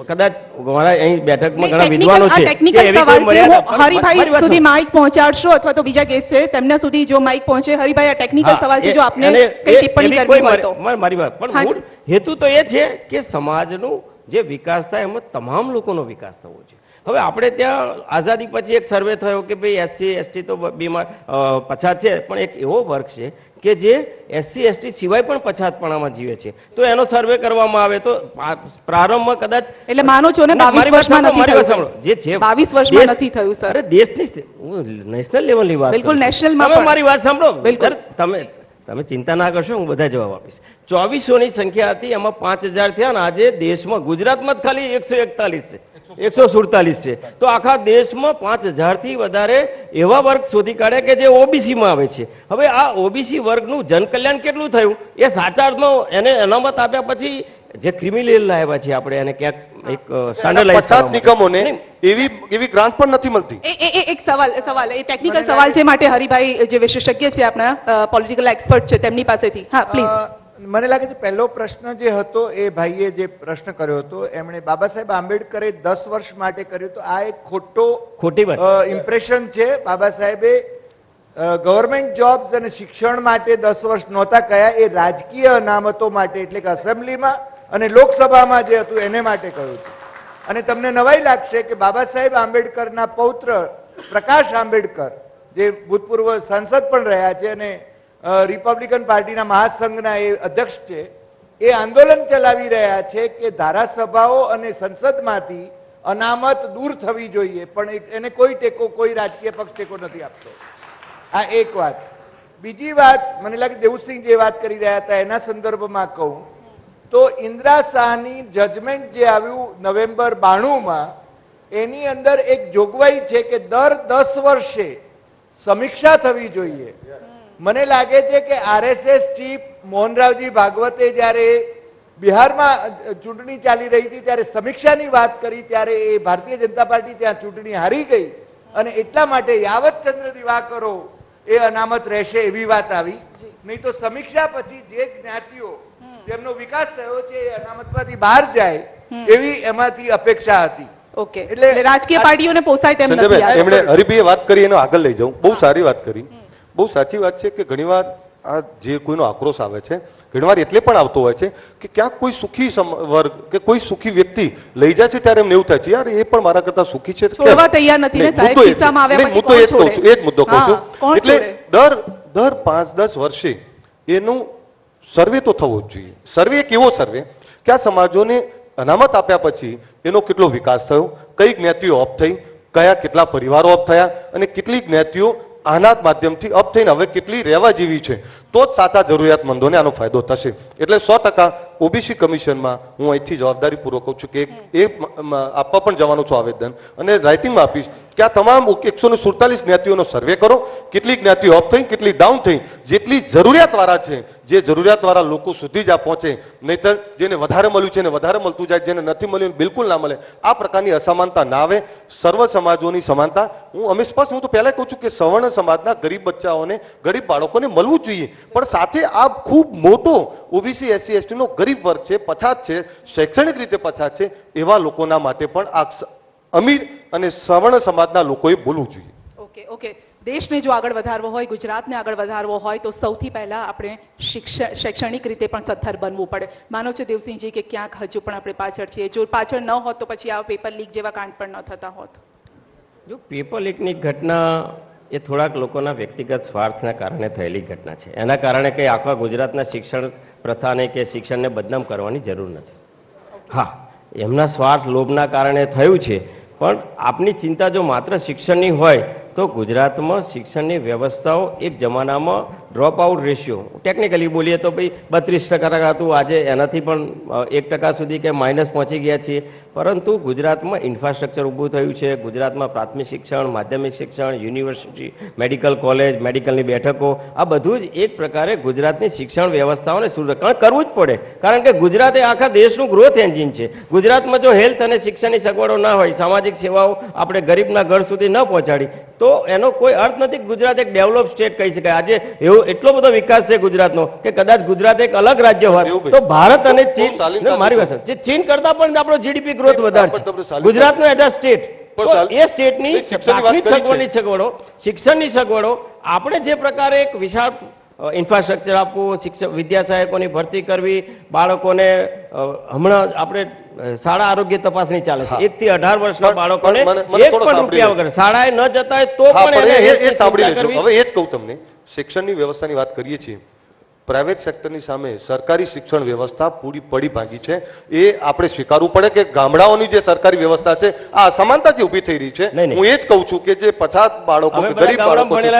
કદાચ મારા અહીં બેઠકમાં ઘણા વિદ્વાનો છે ટેકનિકલ કે એવી સવાલ કોઈ છે. મર્યાદા- હું હરિભાઈ મારી વાત સુધી માઇક પહોંચાડશો અથવા તો બીજા ગેસ્ટ છે તેમના સુધી જો માઇક પહોંચે. હરિભાઈ, આ ટેકનિકલ હા, સવાલ છે, જો આપને એને કઈ એ- ટિપ્પણી એવી કરવી કોઈ હોય તો. મારી વાત પણ હા, મૂળ હેતુ તો એ છે કે સમાજનું જે વિકાસ થાય એમાં તમામ લોકોનો વિકાસ થવો છે. હવે આપણે ત્યાં આઝાદી પછી એક સર્વે થયો કે ભાઈ એસસી એસટી તો બીમાર પછાત છે, પણ એક એવો વર્ગ છે કે જે એસસી એસટી સિવાય પણ પછાતપણામાં જીવે છે, તો એનો સર્વે કરવામાં આવે તો પ્રારંભમાં કદાચ એટલે માનો છો ને 22 મારી વાત વર્ષમાં સાંભળો, નથી મારી વાત થયું, સાંભળો. જે છે 22 વર્ષમાં દેશ- નથી થયું, સર. અરે દેશની નેશનલ લેવલની વાત બિલકુલ, કરું છું. નેશનલમાં તમે પણ. મારી વાત સાંભળો. બિલકુલ. તમે ચિંતા ના કરશો, હું બધા જવાબ આપીશ. 2400ની સંખ્યા હતી, એમાં 5000 થયા ને આજે દેશમાં ગુજરાતમાં જ ખાલી 141 છે, 147 છે. તો આખા દેશમાં 5000 થી વધારે એવા વર્ગ શોધી કાઢ્યા કે જે ઓબીસીમાં આવે છે. હવે આ ઓબીસી વર્ગનું જનકલ્યાણ કેટલું થયું એ સાચા અર્થમાં એને અનામત આપ્યા પછી જે ક્રિમિનલ લાવ્યા છે આપણે એને ક્યાંક એક સ્ટાન્ડર્ડાઇઝ પછાત નિગમોને એવી ગ્રાન્ટ પણ નથી મળતી. એક સવાલ એ ટેકનિકલ સવાલ છે, માટે હરિભાઈ જે વિશેષજ્ઞ છે, આપણા પોલિટિકલ એક્સપર્ટ છે, તેમની પાસેથી. હા, પ્લીઝ. મને લાગે છે પહેલો પ્રશ્ન જે હતો એ ભાઈએ જે પ્રશ્ન કર્યો હતો એમણે બાબા સાહેબ આંબેડકરે 10 વર્ષ માટે કર્યું, તો આ એક ખોટી વાત. ઇમ્પ્રેશન છે. બાબા સાહેબે ગવર્મેન્ટ જોબ્સ અને શિક્ષણ માટે 10 વર્ષ નહોતા કયા, એ રાજકીય અનામતો માટે, એટલે કે એસેમ્બલીમાં અને લોકસભામાં જે હતું એને માટે કહ્યું હતું. અને તમને નવાઈ લાગશે કે બાબા સાહેબ આંબેડકરના પૌત્ર પ્રકાશ આંબેડકર, જે ભૂતપૂર્વ સાંસદ પણ રહ્યા છે અને રિપબ્લિકન પાર્ટીના મહાસંઘના એ અધ્યક્ષ છે, એ આંદોલન ચલાવી રહ્યા છે કે ધારાસભાઓ અને સંસદમાંથી અનામત દૂર થવી જોઈએ, પણ એને કોઈ ટેકો, કોઈ રાજકીય પક્ષ ટેકો નથી આપતો. આ એક વાત. બીજી વાત, મને લાગે દેવુસિંહ જે વાત કરી રહ્યા હતા એના સંદર્ભમાં કહું તો ઇન્દિરા શાહની જજમેન્ટ જે આવ્યું નવેમ્બર 92માં, એની અંદર એક જોગવાઈ છે કે દર 10 વર્ષે સમીક્ષા થવી જોઈએ. મને લાગે છે કે આરએસએસ ચીફ મોહનરાવજી ભાગવતે જ્યારે બિહારમાં ચૂંટણી ચાલી રહી હતી ત્યારે સમીક્ષાની વાત કરી, ત્યારે એ ભારતીય જનતા પાર્ટી ત્યાં ચૂંટણી હારી ગઈ અને એટલા માટે યાવતચંદ્ર દિવાકરો એ અનામત રહેશે એવી વાત આવી. નહીં તો સમીક્ષા પછી જે જ્ઞાતિઓ જેમનો વિકાસ થયો છે એ અનામતમાંથી બહાર જાય એવી એમાંથી અપેક્ષા હતી. ઓકે, એટલે રાજકીય પાર્ટીઓને પોસાય તેમ નથી. સંજયભાઈ, એમણે હરિભાઈએ વાત કરી એને આગળ લઈ જાઉં. બહુ સારી વાત કરી, બહુ સાચી વાત છે કે ઘણીવાર આ જે કોઈનો આક્રોશ આવે છે ઘણીવાર એટલે પણ આવતો હોય છે કે ક્યાંક કોઈ સુખી વર્ગ કે કોઈ સુખી વ્યક્તિ લઈ જાય છે ત્યારે એમને એવું થાય છે યાર એ પણ મારા કરતા સુખી છે. છોડવા તૈયાર નથી ને સાહેબ, ખિસ્સામાં આવ્યા પછી કોણ છોડે? એ જ મુદ્દો કહું છું. કોણ એટલે છોડે? દર 5-10 વર્ષે એનું સર્વે તો થવો જ જોઈએ. સર્વે એક એવો સર્વે કે આ સમાજોને અનામત આપ્યા પછી એનો કેટલો વિકાસ થયો, કઈ જ્ઞાતિઓ અપ થઈ, કયા કેટલા પરિવારો અપ થયા અને કેટલી જ્ઞાતિઓ આના માધ્યમથી અપ થઈને હવે કેટલી રહેવા જેવી છે, તો જ સાચા જરૂરિયાતમંદોને આનો ફાયદો થશે. એટલે 100% ઓબીસી કમિશનમાં હું અહીંથી જવાબદારીપૂર્વક કહું છું કે એ આપવા પણ જવાનું છું આવેદન, અને રાઇટિંગમાં આપીશ કે આ તમામ 147 જ્ઞાતિઓનો સર્વે કરો, કેટલી જ્ઞાતિઓ અપ થઈ, કેટલી ડાઉન થઈ, જેટલી જરૂરિયાતવાળા છે, જે જરૂરિયાતવાળા લોકો સુધી જ આ પહોંચે, નહીતર જેને વધારે મળ્યું છે એને વધારે મળતું જાય, જેને નથી મળ્યું બિલકુલ ના મળે. આ પ્રકારની અસમાનતા ના આવે, સર્વ સમાજોની સમાનતા. હું તો પહેલા કહું છું કે સવર્ણ સમાજના ગરીબ બચ્ચાઓને, ગરીબ બાળકોને મળવું જોઈએ, પણ સાથે આ ખૂબ મોટો ઓબીસી એસસી એસટીનો ગરીબ વર્ગ છે, પછાત છે, શૈક્ષણિક રીતે પછાત છે, એવા લોકોના માટે પણ આ અમીર અને સવર્ણ સમાજના લોકોએ બોલવું જોઈએ. ઓકે દેશને જો આગળ વધારવો હોય, ગુજરાતને આગળ વધારવો હોય તો સૌથી પહેલા આપણે શૈક્ષણિક રીતે પણ સદ્ધર બનવું પડે. માનો છો દેવસિંહજી કે ક્યાંક હજુ પણ આપણે પાછળ છીએ. જો પાછળ ન હોત તો પછી આ પેપર લીક જેવા કાંડ પણ ન થતા હોત. જો પેપર લીકની ઘટના એ થોડાક લોકોના વ્યક્તિગત સ્વાર્થના કારણે થયેલી ઘટના છે. એના કારણે કંઈ આખા ગુજરાતના શિક્ષણ પ્રથાને કે શિક્ષણને બદનામ કરવાની જરૂર નથી. હા, એમના સ્વાર્થ લોભના કારણે થયું છે, પણ આપની ચિંતા જો માત્ર શિક્ષણની હોય તો ગુજરાતમાં શિક્ષણની વ્યવસ્થાઓ એક જમાનામાં ડ્રોપ આઉટ રેશિયો ટેકનિકલી બોલીએ તો ભાઈ 32% હતું, આજે એનાથી પણ 1% સુધી કે માઇનસ પહોંચી ગયા છીએ. પરંતુ ગુજરાતમાં ઇન્ફ્રાસ્ટ્રક્ચર ઊભું થયું છે. ગુજરાતમાં પ્રાથમિક શિક્ષણ, માધ્યમિક શિક્ષણ, યુનિવર્સિટી, મેડિકલ કોલેજ, મેડિકલની બેઠકો, આ બધું જ એક પ્રકારે ગુજરાતની શિક્ષણ વ્યવસ્થાઓને સુદૃઢ કરવું જ પડે. કારણ કે ગુજરાત એ આખા દેશનું ગ્રોથ એન્જિન છે. ગુજરાતમાં જો હેલ્થ અને શિક્ષણની સગવડો ના હોય, સામાજિક સેવાઓ આપણે ગરીબના ઘર સુધી ન પહોંચાડી તો એનો કોઈ અર્થ નથી. ગુજરાત એક ડેવલપ સ્ટેટ કહી શકાય. આજે એવો એટલો બધો વિકાસ છે ગુજરાતનો કે કદાચ ગુજરાત એક અલગ રાજ્ય હોત તો ભારત અને ચીન, મારી વાત છે, ચીન કરતા પણ આપણો જીડીપી ગ્રોથ વધારે છે ગુજરાતનો એઝ અ સ્ટેટ. એ સ્ટેટની પ્રાથમિક સગવડની સગવડો, શિક્ષણની સગવડો આપણે જે પ્રકારે એક વિશાળ ઇન્ફ્રાસ્ટ્રક્ચર આપવું, શિક્ષક વિદ્યા સહાયકોની ભરતી કરવી, બાળકોને હમણાં આપણે શાળા આરોગ્ય તપાસણી ચાલે છે. 1 થી 18 વર્ષના બાળકોને 1 પણ રૂપિયા વગર શાળાએ ન જતા હોય તો પણ એ સાંભળી લેજો. હવે એ જ કહું તમને, શિક્ષણની વ્યવસ્થાની વાત કરીએ છીએ, પ્રાઇવેટ સેક્ટરની સામે સરકારી શિક્ષણ વ્યવસ્થા પૂરી પડી ભાંગી છે. એ આપણે સ્વીકારવું પડે કે ગામડાઓની જે સરકારી વ્યવસ્થા છે આ અસમાનતા જે ઊભી થઈ રહી છે. હું એ જ કહું છું કે જે પછાત બાળકો, ગરીબ બાળકો છે,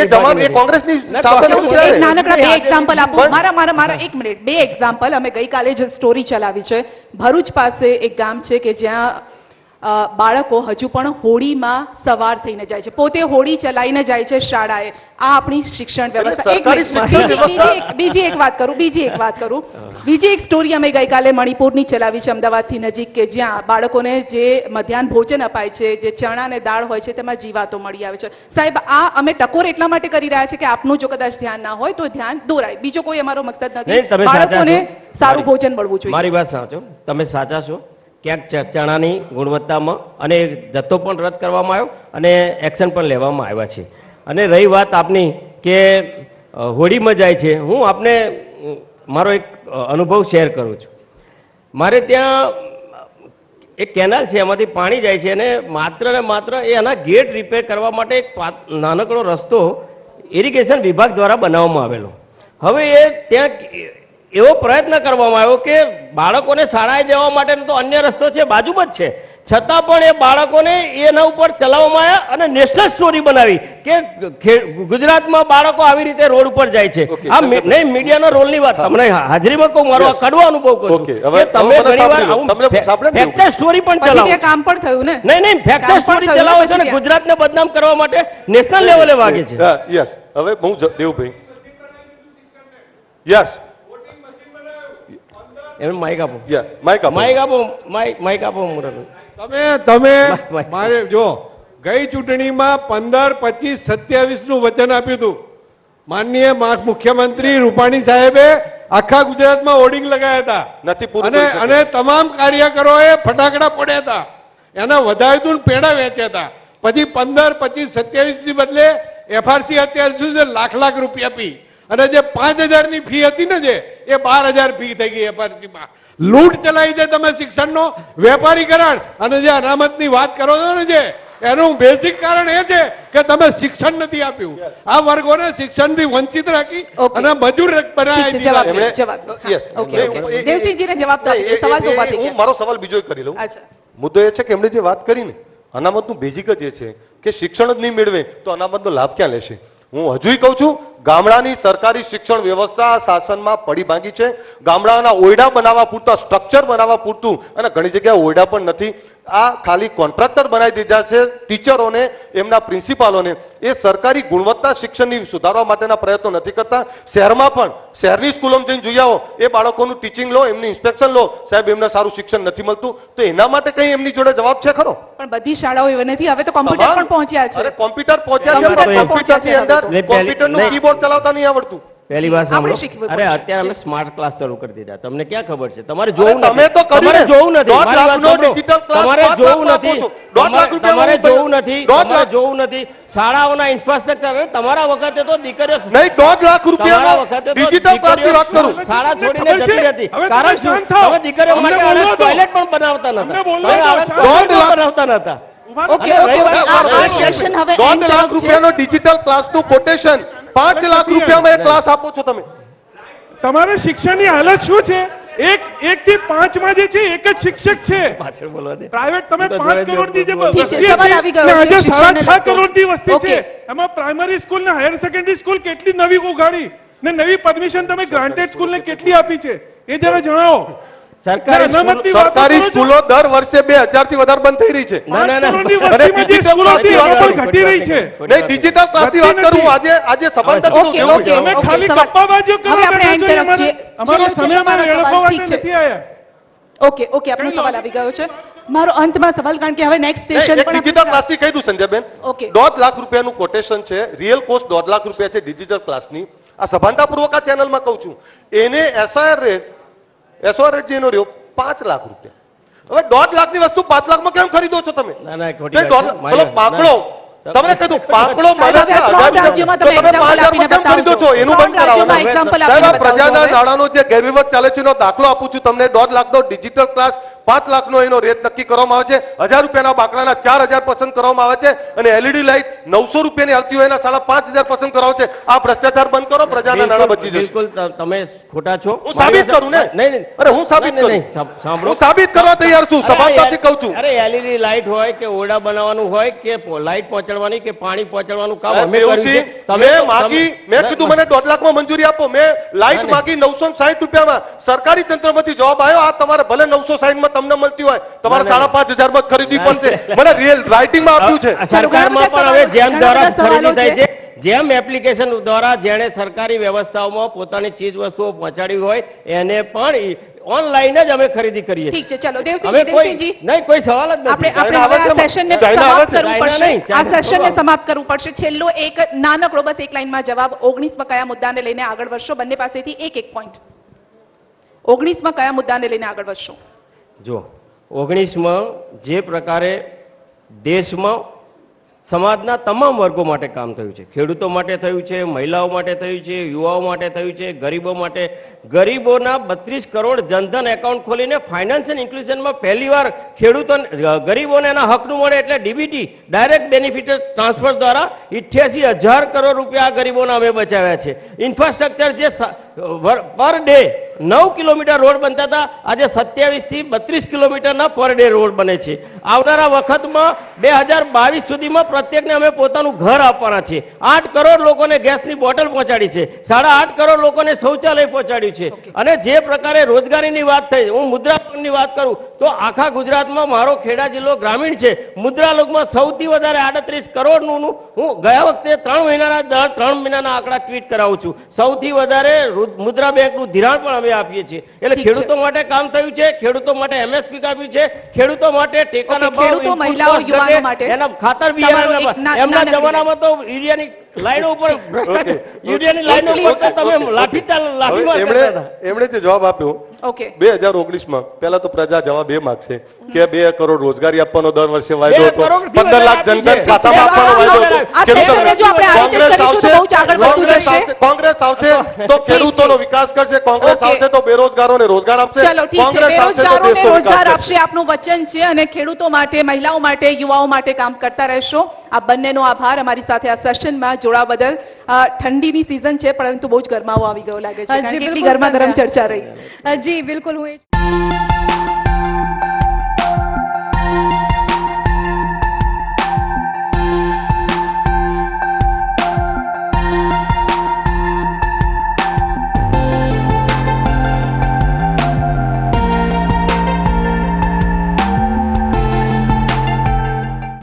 એ જમાન એ કોંગ્રેસની શાસન છે. નાનકડા 2 એક્ઝામ્પલ આપું. મારા 1 મિનિટ, 2 એક્ઝામ્પલ. અમે ગઈકાલે જ સ્ટોરી ચલાવી છે. ભરૂચ પાસે એક ગામ છે કે જ્યાં બાળકો હજુ પણ હોડીમાં સવાર થઈને જાય છે, પોતે હોડી ચલાવીને જાય છે શાળાએ. આ આપણી શિક્ષણ વ્યવસ્થા. બીજી એક વાત કરું. બીજી એક સ્ટોરી અમે ગઈકાલે મણિપુરની ચલાવી છે, અમદાવાદથી નજીક, કે જ્યાં બાળકોને જે મધ્યાહન ભોજન અપાય છે, જે ચણા અને દાળ હોય છે, તેમાં જીવાતો મળી આવે છે. સાહેબ, આ અમે ટકોર એટલા માટે કરી રહ્યા છે કે આપનું જો કદાચ ધ્યાન ના હોય તો ધ્યાન દોરાય. બીજો કોઈ અમારો મકસદ નથી. બાળકોને સારું ભોજન મળવું જોઈએ. મારી વાત સાચો, તમે સાચા છો. ક્યાંક ચણાની ગુણવત્તામાં અને જથ્થો પણ રદ કરવામાં આવ્યો અને એક્શન પણ લેવામાં આવ્યા છે. અને રહી વાત આપની કે હોડીમાં જાય છે, હું આપને મારો એક અનુભવ શેર કરું છું. મારે ત્યાં એક કેનાલ છે, એમાંથી પાણી જાય છે અને માત્ર ને માત્ર એના ગેટ રિપેર કરવા માટે એક નાનકડો રસ્તો ઇરિગેશન વિભાગ દ્વારા બનાવવામાં આવેલો. હવે એ ત્યાં એવો પ્રયત્ન કરવામાં આવ્યો કે બાળકોને શાળાએ જવા માટેનો તો અન્ય રસ્તો છે, બાજુમાં જ છે, છતાં પણ એ બાળકોને એના ઉપર ચલાવવામાં આવ્યા અને નેશનલ સ્ટોરી બનાવી કે ગુજરાતમાં બાળકો આવી રીતે રોડ ઉપર જાય છે. આ નહીં મીડિયાના રોલની વાત, તમને હાજરીમાં કહું, મારો કડવો અનુભવ કહું છું કે તમે ઘણીવાર ફેક્ટર સ્ટોરી પણ ચલાવો. કામ પણ થયું ને? નહીં, ફેક્ટર સ્ટોરી ચલાવો છો ને ગુજરાતને બદનામ કરવા માટે નેશનલ લેવલે વાગે છે. યસ, હવે હું દેવભાઈ, યસ, માઇક આપો, તમે મારે જો ગઈ ચૂંટણીમાં 15, 25, 27 નું વચન આપ્યું હતું. માનનીય મુખ્યમંત્રી રૂપાણી સાહેબે આખા ગુજરાતમાં હોર્ડિંગ લગાવ્યા હતા અને તમામ કાર્યકરોએ ફટાકડા ફોડ્યા હતા, એના વધારે પેડા વેચ્યા હતા. પછી 15, 25, 27 ની બદલે એફઆરસી અત્યાર સુધી લાખ રૂપિયા પી અને જે 5000 ની ફી હતી ને, જે એ 12000 ફી થઈ ગઈ એફઆરસીમાં. લૂંટ ચલાવી છે તમે શિક્ષણનો, વેપારીકરણ. અને જે અનામતની વાત કરો છો ને, જે એનું બેઝિક કારણ એ છે કે તમે શિક્ષણ નથી આપ્યું. આ વર્ગોને શિક્ષણથી વંચિત રાખી અને મજૂર બનાવી. મારો સવાલ બીજો કરી લઉં. મુદ્દો એ છે કે એમણે જે વાત કરી ને, અનામતનું બેઝિક જ એ છે કે શિક્ષણ જ નહીં મેળવે તો અનામતનો લાભ ક્યાં લેશે? હું હજુય કહું છું, ગામડાની સરકારી શિક્ષણ વ્યવસ્થા શાસનમાં પડી ભાંગી છે. ગામડાના ઓરડા બનાવવા પૂરતા, સ્ટ્રક્ચર બનાવવા પૂરતું, અને ઘણી જગ્યાએ ઓરડા પણ નથી, આ ખાલી કોન્ટ્રાક્ટર બનાવી દીધા છે ટીચરોને, એમના પ્રિન્સિપાલોને. એ સરકારી ગુણવત્તા શિક્ષણની સુધારવા માટેના પ્રયત્નો નથી કરતા. શહેરમાં પણ, શહેરની સ્કૂલોમાં જઈને જોઈ આવો, એ બાળકોનું ટીચિંગ લો, એમની ઇન્સ્પેક્શન લો, સાહેબ એમને સારું શિક્ષણ નથી મળતું. તો એના માટે કઈ એમની જોડે જવાબ છે ખરો? પણ બધી શાળાઓ એવી નથી. હવે તો કોમ્પ્યુટર પણ પહોંચ્યા છે. અરે કોમ્પ્યુટર પહોંચ્યા છે, કોમ્પ્યુટરની અંદર કોમ્પ્યુટરનું કીબોર્ડ ચલાવતા નહીં આવડતું. પહેલી વાત આપણે સાંભળો. શીખવું અરે પડશે. અત્યારે અમે જી. સ્માર્ટ ક્લાસ શરૂ કરી દીધા. તમને ક્યાં ખબર છે? તમારે જોવું તમે નથી. તો કર્યું તમારે ને. જોવું નથી. 1.5 મારી વાત લાખનો સાંભળો. digital class તમારે 5 જોવું લાખ નથી. આપો છો. 1.5 લાખ રૂપિયા તમારે હું જોવું નથી. 1.5 તમારે લાખ. જોવું નથી. શાળાઓના ઇન્ફ્રાસ્ટ્રક્ચર તમારા વખતે તો દીકરીઓ નહીં 1.5 લાખ રૂપિયાનો તમારા વખતે તો ડિજિટલ ક્લાસની વાત કરું. શાળા છોડીને ખબર છે? જતી રહેતી. હવે તમે કારણ શું? શાંત થાઓ. તમે દીકરીઓ અમને માટે બોલવા દો. ટોયલેટ પણ બનાવતા નતા. અમને બોલવા તમે દો. આવા શાંત toilet થાઓ. પણ બનાવતા નતા. ઓકે ઓકે ઓકે આ સેશન હવે 1.5 end લાખ છે. રૂપિયાનો ડિજિટલ ક્લાસનું કોટેશન 5 લાખ રૂપિયામાં એક ક્લાસ આપો છો તમે. તમારે શિક્ષણની હાલત શું છે? એક થી 5 માં જે છે એક જ શિક્ષક છે. પાછળ બોલવા દે. પ્રાઇવેટ તમે તો 5 જોડે કરોડની જે જોડે ઠીક છે, વસ્તી સવાલ આવી ગયો ને છે આજે શિક્ષણને 6.5 લગતો. કરોડની વસ્તી છે. ઓકે. એમાં પ્રાઇમરી સ્કૂલ ને હાયર સેકન્ડરી સ્કૂલ કેટલી નવી ઉગાડી ને નવી પરમિશન તમે ગ્રાન્ટેડ સ્કૂલને કેટલી આપી છે એ જરા જણાવો. સરકારી ના, અનામતની સ્કૂલ- વાત સરકારી કરો છો? સ્કૂલો દર વર્ષે 2000 થી વધારે બંધ થઈ રહી છે. ના, ના, ના. 5 કરોડની અરે, વસ્તીમાં જે digital સ્કૂલો હતી એમાં ક્લાસની પણ ઘટી રહી છે. નહીં ડિજિટલ ક્લાસની વાત કરું હું. આજે સભાનતા કરું ઓકે, જેવું ઓકે. છે. તમે ઓકે, ખાલી સવાલ. ગપ્પાબાજીઓ કરો હવે આપણે બેઠા end છો, તરફ છીએ. અમારો છેલ્લો સમય મારો અમારે સવાલ, એળખવા ઠીક માટે છે. નથી આયા. ઓકે ઓકે આપણો સવાલ આવી ગયો છે. મારો અંતમાં સવાલ, કારણ કે હવે નેક્સ્ટ નહીં, સેશન એક ડિજિટલ ક્લાસની કહી દઉં સંજયબેન. ઓકે. 1.5 લાખ રૂપિયાનું કોટેશન છે. રિયલ કોસ્ટ 1.5 લાખ રૂપિયા છે ડિજિટલ ક્લાસની. આ સભાનતાપૂર્વક આ ચેનલમાં કહું છું. એને એસઆર રેટ જેનો રહ્યો 5 લાખ રૂપિયા. હવે 1.5 લાખની વસ્તુ 5 લાખમાં કેમ ખરીદો છો તમે? ના, ના, ખોટી તે વાત છે. 1.5 મારી પેલો વાત. પાંકડો ના. તમને કીધું પાંકડો મળે છે હવે 3 રાજ્યોમાં તમે તો તમે example 5000 આપીને કેમ ખરીદો છો? એનું બંધ 3 રાજ્યોમાં કરાવો. example સાહેબ, આ આપીને પ્રજાના બતાવો હવે. નાણાંનો જે ગેરવહીવટ ચાલે છે એનો દાખલો આપું છું તમને. 1.5 લાખનો ડિજિટલ ક્લાસ 5 લાખનો એનો રેટ નક્કી કરવામાં આવે છે. 1000 રૂપિયાના બાકડાના 4000 પસંદ કરવામાં આવે છે અને એલઈડી લાઇટ 900 રૂપિયાની આવતી હોય એના 5000 પસંદ કરાવે છે. આ ભ્રષ્ટાચાર બંધ કરો, પ્રજાના નાણાં બચી જશે. બિલકુલ તમે ખોટા છો. હું સાબિત કરું ને? નહીં, નહીં. અરે હું સાબિત નહીં, કરું. નહીં, સાંભળો. હું સાબિત કરવા તૈયાર છું. અરે સભાનતાથી કહું છું. અરે એલઈડી લાઇટ હોય કે ઓરડા બનાવવાનું હોય કે લાઇટ પહોંચાડવાની કે પાણી પહોંચાડવાનું કામ અમે એવું કર્યું છે. છે. મેં માગી, મેં કીધું મને 1.5 લાખમાં મંજૂરી આપો. મેં લાઇટ ના, માગી 960 રૂપિયામાં. સરકારી તંત્રમાંથી જવાબ આવ્યો આ તમારે ભલે 960 માં તમને મળતી હોય તમારે ના, ના. 5500 માં જ ખરીદવી ના, પડશે. મને રિયલ રાઇટિંગમાં આપ્યું છે. સરકારમાં પણ હવે જેમ ઘણા દ્વારા બધા સવાલો ખરીદી થાય છે. છે, જેમ એપ્લિકેશન દ્વારા જેણે સરકારી વ્યવસ્થાઓમાં પોતાની ચીજ વસ્તુઓ પહોંચાડી હોય એને પણ ઓનલાઈન જ અમે ખરીદી કરીએ છીએ. ઠીક છે, ચલો અમે કોઈ દેવસિંહજી નહીં, કોઈ સવાલ જ આપણે નથી. આપણે હવે આ સેશનને ચાઇના આવે સમાપ્ત છે. કરવું ચાઇના નહીં, પડશે. આ ચાઇના સેશનને બોલો. સમાપ્ત કરવું પડશે. છેલ્લો એક નાનકડો બસ એક લાઈનમાં જવાબ. 19માં કયા મુદ્દાને લઈને આગળ વધશો? બંને પાસેથી એક પોઈન્ટ. 19માં કયા મુદ્દાને લઈને આગળ વધશો? જો 19માં જે પ્રકારે દેશમાં સમાજના તમામ વર્ગો માટે કામ થયું છે, ખેડૂતો માટે થયું છે, મહિલાઓ માટે થયું છે, યુવાઓ માટે થયું છે, ગરીબો માટે, ગરીબોના 32 કરોડ જનધન એકાઉન્ટ ખોલીને ફાઇનાન્શિયલ ઇન્ક્લુઝનમાં પહેલીવાર ખેડૂતો ગરીબોને એના હકનું મળે એટલે ડીબીટી ડાયરેક્ટ બેનિફિટ ટ્રાન્સફર દ્વારા 88,000 કરોડ રૂપિયા આ ગરીબોના અમે બચાવ્યા છે. ઇન્ફ્રાસ્ટ્રક્ચર જે પર ડે 9 કિલોમીટર રોડ બનતા હતા આજે 27 થી 32 કિલોમીટરના પર ડે રોડ બને છે. આવનારા વખતમાં 2022 સુધીમાં પ્રત્યેકને અમે પોતાનું ઘર આપવાના છે. 8 કરોડ લોકોને ગેસની બોટલ પહોંચાડી છે. 8.5 કરોડ લોકોને શૌચાલય પહોંચાડ્યું છે. અને જે પ્રકારે રોજગારીની વાત થઈ, હું મુદ્રા લોનની વાત કરું તો આખા ગુજરાતમાં મારો ખેડા જિલ્લો ગ્રામીણ છે. મુદ્રા લોકમાં સૌથી વધારે 38 કરોડનું હું ગયા વખતે 3 મહિનાના આંકડા ટ્વીટ કરાવું છું. સૌથી વધારે મુદ્રા બેંકનું ધિરાણ પણ અમે આપીએ છીએ. એટલે ઠીક છે. ખેડૂતો માટે કામ થયું છે. ખેડૂતો માટે એમએસપી આપ્યું છે. ખેડૂતો માટે ટેકાના ઓકે, ખેડૂતો, input મહિલાઓ, cost યુવાનો ઘટે. માટે. એના ખાતર તમારો એક બિયારણના એમના નાનકડી જમાનામાં તો યુરિયાની લાઈનો ઉપર ભ્રષ્ટાચાર, યુરિયાની લાઈનો ઉપર તો તમે લાઠીમાર હવે કરતા હતા. એમણે જે જવાબ આપ્યો ઓકે 2019માં પહેલા તો પ્રજા જવાબ એ માગશે કે 2 કરોડ રોજગારી આપવાનો દર વર્ષે વાયદો 2 હતો. કરોડથી 15 લાખ વધારે જનધન આપી ખાતામાં છે. આપવાનો વાયદો હતો. આ સેશનને જો આપણે આ રીતે કરીશું તો બહુ જ આગળ વધતું જશે. કોંગ્રેસ આવશે તો ખેડૂતોનો વિકાસ કરશે. કોંગ્રેસ ઓકે. આવશે તો બેરોજગારોને રોજગાર આપશે. ચલો ઠીક છે, કોંગ્રેસ આવશે તો બેરોજગારોને દેશનો રોજગાર વિકાસ આપશે આપનું વચન છે અને ખેડૂતો માટે, મહિલાઓ માટે, યુવાઓ માટે કામ કરતા રહેશો. આ બંનેનો આભાર અમારી સાથે આ સેશનમાં જોડાવા બદલ. ઠંડીની સિઝન છે પરંતુ બહુ જ ગરમાવો આવી ગયો લાગે છે, કારણ કે એટલી બિલકુલ ગરમા ગરમ સંધ્યા. ચર્ચા રહી. જી બિલકુલ હું એ જ